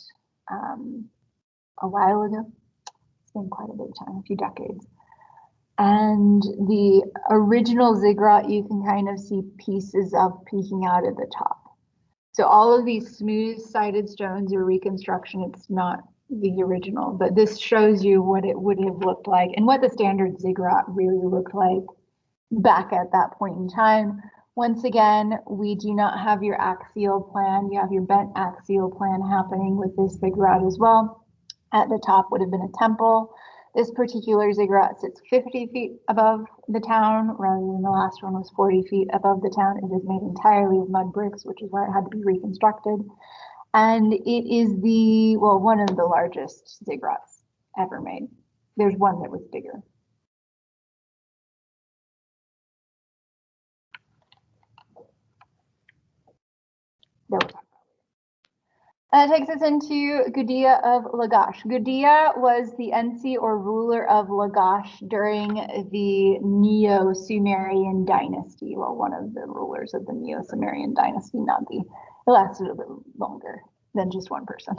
a while ago. It's been quite a bit of time, a few decades. And the original ziggurat, you can kind of see pieces of peeking out at the top. So all of these smooth-sided stones are reconstruction. It's not the original, but this shows you what it would have looked like and what the standard ziggurat really looked like back at that point in time. Once again, we do not have your axial plan. You have your bent axial plan happening with this ziggurat as well. At the top would have been a temple. This particular ziggurat sits 50 feet above the town, rather than the last one was 40 feet above the town. It is made entirely of mud bricks, which is why it had to be reconstructed. And it is one of the largest ziggurats ever made. There's one that was bigger. That takes us into Gudea of Lagash. Gudea was the Ensi or ruler of Lagash during the Neo-Sumerian dynasty. Well, one of the rulers of the Neo-Sumerian dynasty, it lasted a bit longer than just one person.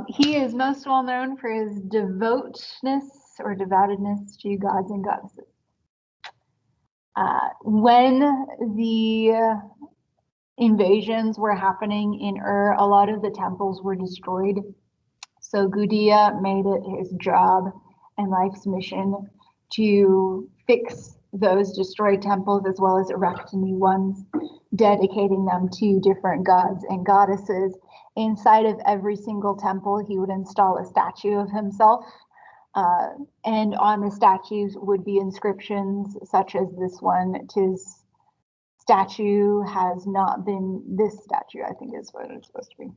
He is most well known for his devoutness to gods and goddesses. When the invasions were happening in Ur, a lot of the temples were destroyed. So Gudea made it his job and life's mission to fix those destroyed temples as well as erect new ones, dedicating them to different gods and goddesses. Inside of every single temple, he would install a statue of himself. And on the statues would be inscriptions such as this one. Statue has not been, this statue I think is what it's supposed to be.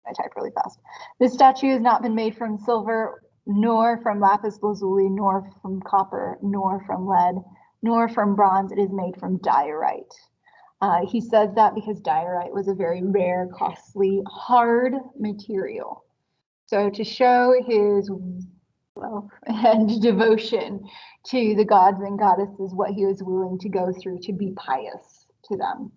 I type really fast. This statue has not been made from silver, nor from lapis lazuli, nor from copper, nor from lead, nor from bronze. It is made from diorite. He says that because diorite was a very rare, costly, hard material. So to show his wealth and devotion to the gods and goddesses, what he was willing to go through to be pious to them.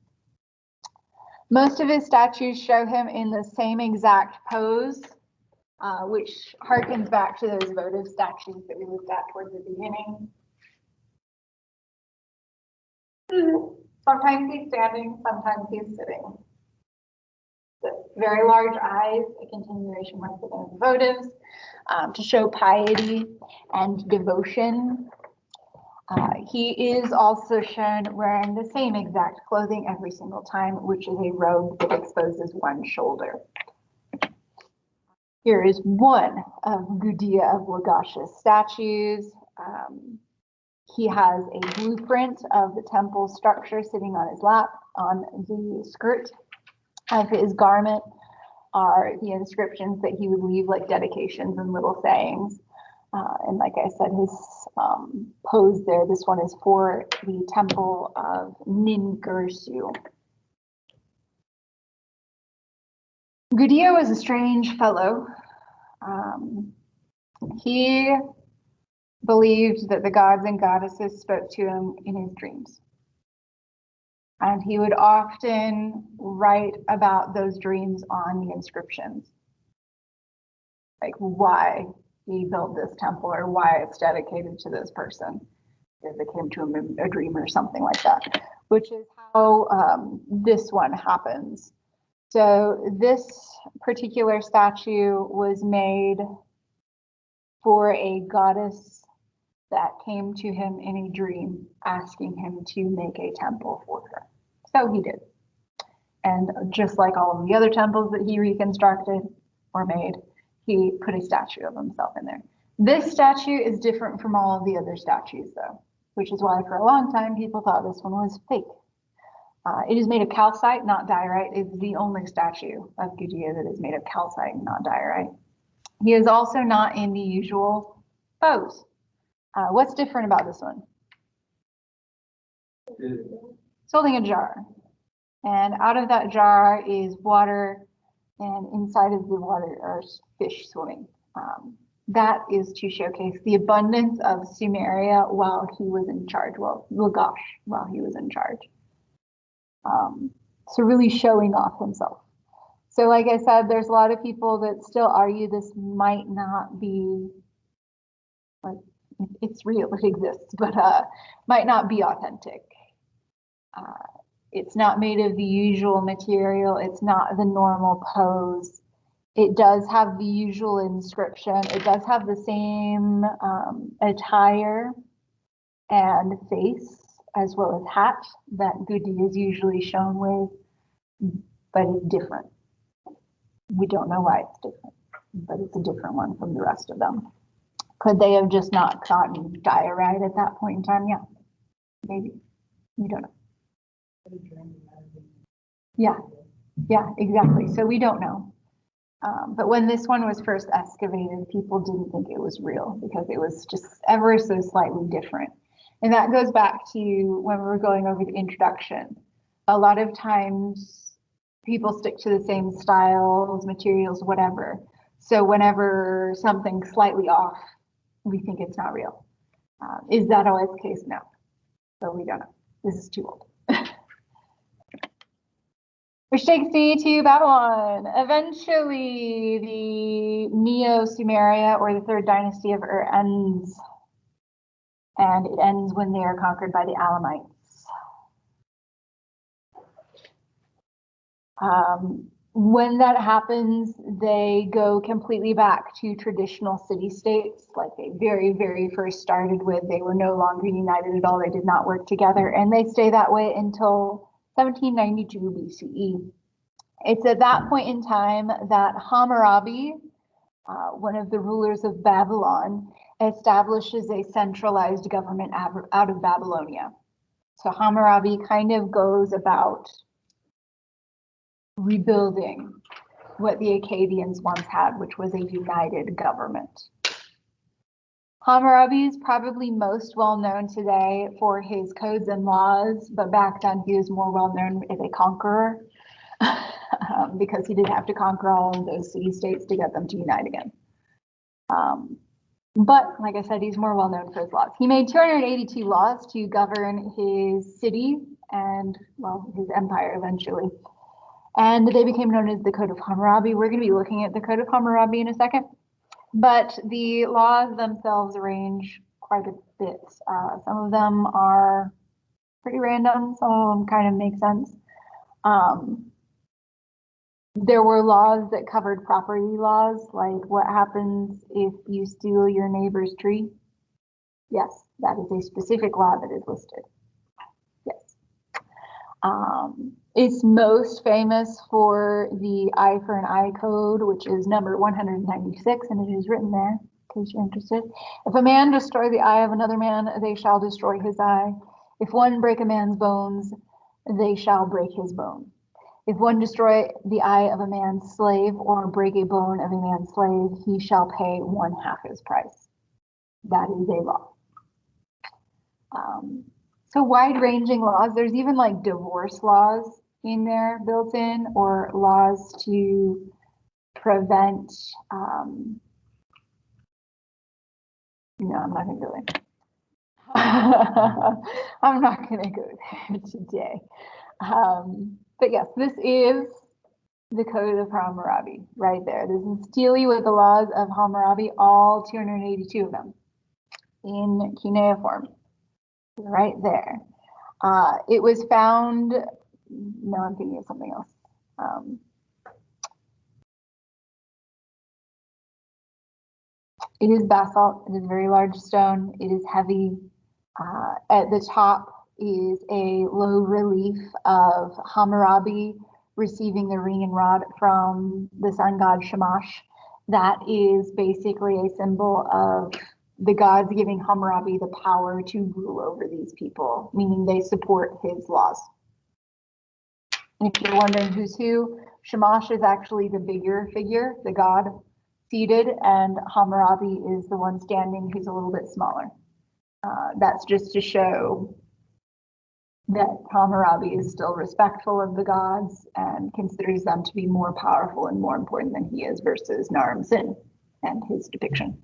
Most of his statues show him in the same exact pose, which harkens back to those votive statues that we looked at towards the beginning. Sometimes he's standing, sometimes he's sitting. Very large eyes, a continuation once again of the votives, to show piety and devotion. He is also shown wearing the same exact clothing every single time, which is a robe that exposes one shoulder. Here is one of Gudea of Lagash's statues. He has a blueprint of the temple structure sitting on his lap. On the skirt of his garment are the inscriptions that he would leave, like dedications and little sayings. And like I said, his pose there, this one is for the temple of Ningirsu. Gudea was a strange fellow. He believed that the gods and goddesses spoke to him in his dreams. And he would often write about those dreams on the inscriptions. Like why he built this temple or why it's dedicated to this person. If it came to him in a dream or something like that, which is how this one happens. So this particular statue was made for a goddess that came to him in a dream, asking him to make a temple for her. So he did. And just like all of the other temples that he reconstructed or made, he put a statue of himself in there. This statue is different from all of the other statues, though, which is why for a long time people thought this one was fake. It is made of calcite, not diorite. It's the only statue of Gudea that is made of calcite, not diorite. He is also not in the usual pose. What's different about this one? He's holding a jar. And out of that jar is water, and inside of the water are fish swimming. That is to showcase the abundance of Sumeria while he was in charge, well, Lagash, while he was in charge. So really showing off himself. So like I said, there's a lot of people that still argue this might not be, like, it's real, it exists, but might not be authentic. It's not made of the usual material. It's not the normal pose. It does have the usual inscription. It does have the same attire and face as well as hat that Gudea is usually shown with, but it's different. We don't know why it's different, but it's a different one from the rest of them. Could they have just not gotten diorite at that point in time? Yeah, maybe. We don't know. Yeah, exactly. So we don't know. But when this one was first excavated, people didn't think it was real because it was just ever so slightly different. And that goes back to when we were going over the introduction. A lot of times people stick to the same styles, materials, whatever. So whenever something's slightly off, we think it's not real. Is that always the case? No. So we don't know. This is too old. Which takes me to Babylon. Eventually, the Neo-Sumeria, or the third dynasty of Ur, ends. And it ends when they are conquered by the Alamites. When that happens, they go completely back to traditional city-states, like they very, very first started with. They were no longer united at all. They did not work together, and they stay that way until 1792 BCE. It's at that point in time that Hammurabi, one of the rulers of Babylon, establishes a centralized government out of Babylonia. So Hammurabi kind of goes about rebuilding what the Akkadians once had, which was a united government. Hammurabi is probably most well known today for his codes and laws, but back then he was more well known as a conqueror because he didn't have to conquer all of those city-states to get them to unite again. But like I said, he's more well known for his laws. He made 282 laws to govern his city and, well, his empire eventually. And they became known as the Code of Hammurabi. We're going to be looking at the Code of Hammurabi in a second. But the laws themselves range quite a bit. Some of them are pretty random. Some of them kind of make sense. There were laws that covered property laws, like what happens if you steal your neighbor's tree. Yes, that is a specific law that is listed. Yes. It's most famous for the eye for an eye code, which is number 196, and it is written there in case you're interested. If a man destroy the eye of another man, they shall destroy his eye. If one break a man's bones, they shall break his bone. If one destroy the eye of a man's slave or break a bone of a man's slave, he shall pay 1/2 his price. That is a law. So wide-ranging laws. There's even like divorce laws in there built in, or laws to prevent. No, I'm not going to go there. I'm not going to go there today. But yes, this is the Code of Hammurabi right there. This is Stele with the laws of Hammurabi, all 282 of them in cuneiform, right there. It was found, no, I'm thinking of something else. It is basalt. It is a very large stone. It is heavy. At the top is a low relief of Hammurabi receiving the ring and rod from the sun god Shamash. That is basically a symbol of the gods giving Hammurabi the power to rule over these people, meaning they support his laws. And if you're wondering who's who, Shamash is actually the bigger figure, the god seated, and Hammurabi is the one standing who's a little bit smaller. That's just to show that Hammurabi is still respectful of the gods and considers them to be more powerful and more important than he is versus Naram Sin and his depiction.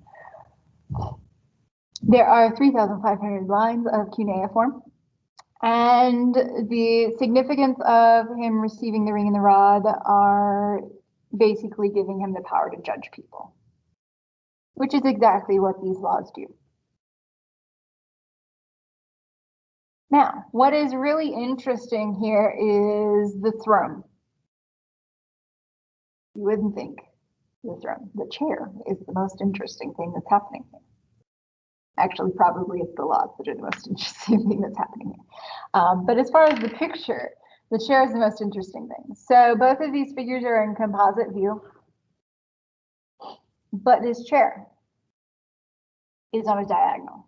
There are 3,500 lines of cuneiform, and the significance of him receiving the ring and the rod are basically giving him the power to judge people, which is exactly what these laws do. Now, what is really interesting here is the throne. You wouldn't think the throne. The chair is the most interesting thing that's happening here. Actually, probably it's the laws that are the most interesting thing that's happening here. But as far as the picture, the chair is the most interesting thing. So both of these figures are in composite view, but this chair is on a diagonal,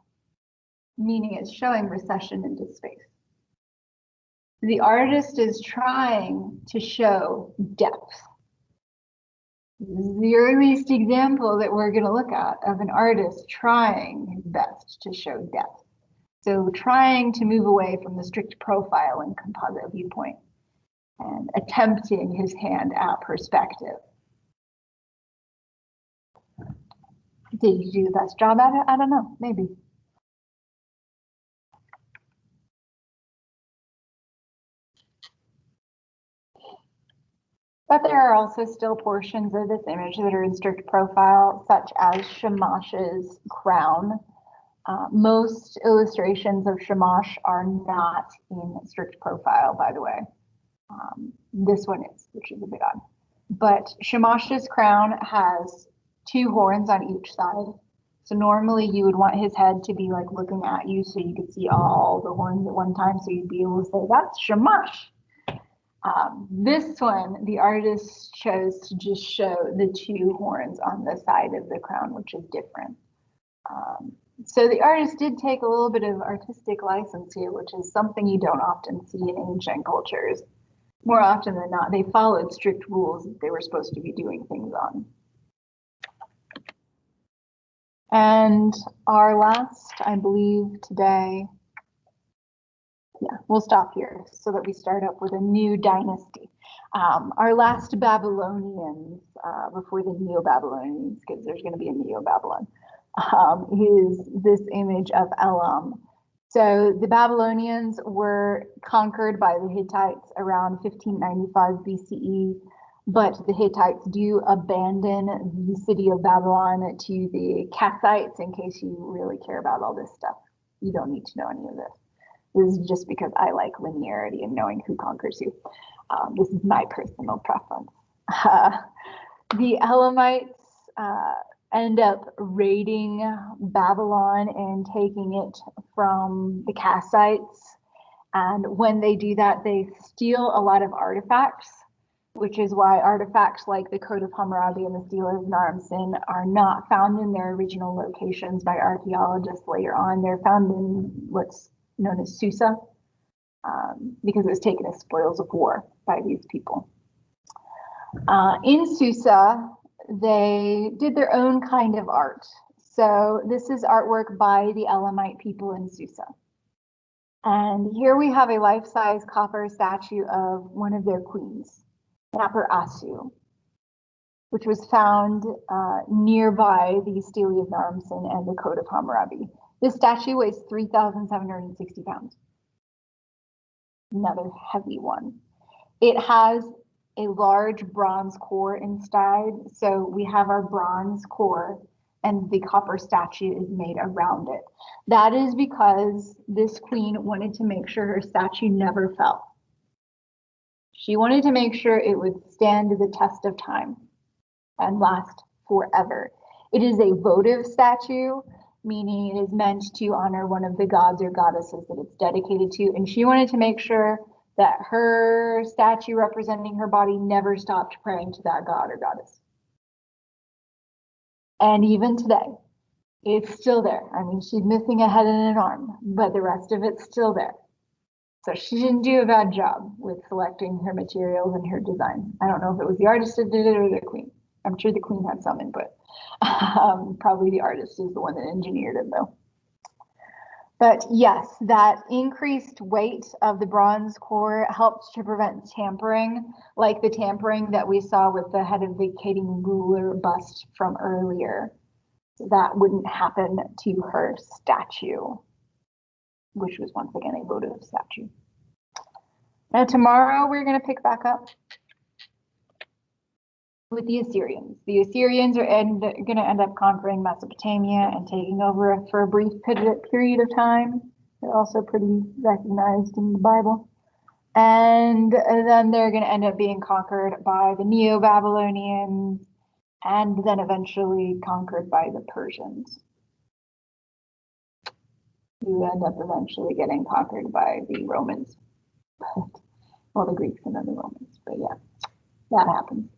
meaning it's showing recession into space. The artist is trying to show depth. This is the earliest example that we're going to look at of an artist trying his best to show depth. So trying to move away from the strict profile and composite viewpoint and attempting his hand at perspective. Did he do the best job at it? I don't know, maybe. But there are also still portions of this image that are in strict profile, such as Shamash's crown. Most illustrations of Shamash are not in strict profile, by the way. This one is, which is a bit odd. But Shamash's crown has 2 horns on each side. So normally you would want his head to be like looking at you so you could see all the horns at one time, so you'd be able to say, that's Shamash. This one, the artist chose to just show the 2 horns on the side of the crown, which is different. So the artist did take a little bit of artistic license here, which is something you don't often see in ancient cultures. More often than not, they followed strict rules that they were supposed to be doing things on. And our last, I believe today, yeah, we'll stop here so that we start up with a new dynasty. Our last Babylonians, before the Neo-Babylonians, because there's going to be a Neo-Babylon, is this image of Elam. So the Babylonians were conquered by the Hittites around 1595 BCE, but the Hittites do abandon the city of Babylon to the Kassites, in case you really care about all this stuff. You don't need to know any of this. This is just because I like linearity and knowing who conquers who. This is my personal preference. The Elamites end up raiding Babylon and taking it from the Kassites. And when they do that, they steal a lot of artifacts, which is why artifacts like the Code of Hammurabi and the Stele of Naram Sin are not found in their original locations by archaeologists later on. They're found in what's known as Susa, because it was taken as spoils of war by these people. In Susa, they did their own kind of art. So this is artwork by the Elamite people in Susa. And here we have a life-size copper statue of one of their queens, Napper Asu, which was found nearby the Stele of Naram Sin and the Code of Hammurabi. This statue weighs 3,760 pounds. Another heavy one. It has a large bronze core inside. So we have our bronze core and the copper statue is made around it. That is because this queen wanted to make sure her statue never fell. She wanted to make sure it would stand the test of time and last forever. It is a votive statue, meaning it is meant to honor one of the gods or goddesses that it's dedicated to. And she wanted to make sure that her statue representing her body never stopped praying to that god or goddess. And even today, it's still there. I mean, she's missing a head and an arm, but the rest of it's still there. So she didn't do a bad job with selecting her materials and her design. I don't know if it was the artist that did it or the queen. I'm sure the queen had some input. Probably the artist is the one that engineered it though. But yes, that increased weight of the bronze core helped to prevent tampering, like the tampering that we saw with the head of the vacating ruler bust from earlier. So that wouldn't happen to her statue, which was once again a votive statue. Now tomorrow we're going to pick back up with the Assyrians. The Assyrians are going to end up conquering Mesopotamia and taking over for a brief period of time. They're also pretty recognized in the Bible. And then they're going to end up being conquered by the Neo-Babylonians and then eventually conquered by the Persians. You end up eventually getting conquered by the Romans. Well, the Greeks and then the Romans, but yeah, that happens.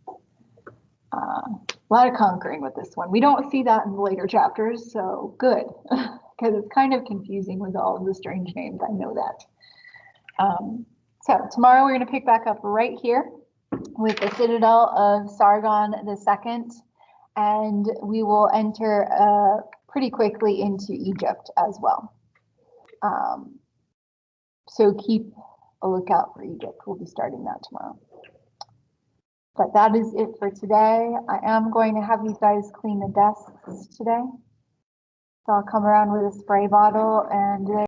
A lot of conquering with this one. We don't see that in the later chapters, so good, because it's kind of confusing with all of the strange names. I know that. So tomorrow we're going to pick back up right here with the citadel of Sargon II, and we will enter pretty quickly into Egypt as well. So keep a lookout for Egypt. We'll be starting that tomorrow. But that is it for today. I am going to have you guys clean the desks today. So I'll come around with a spray bottle and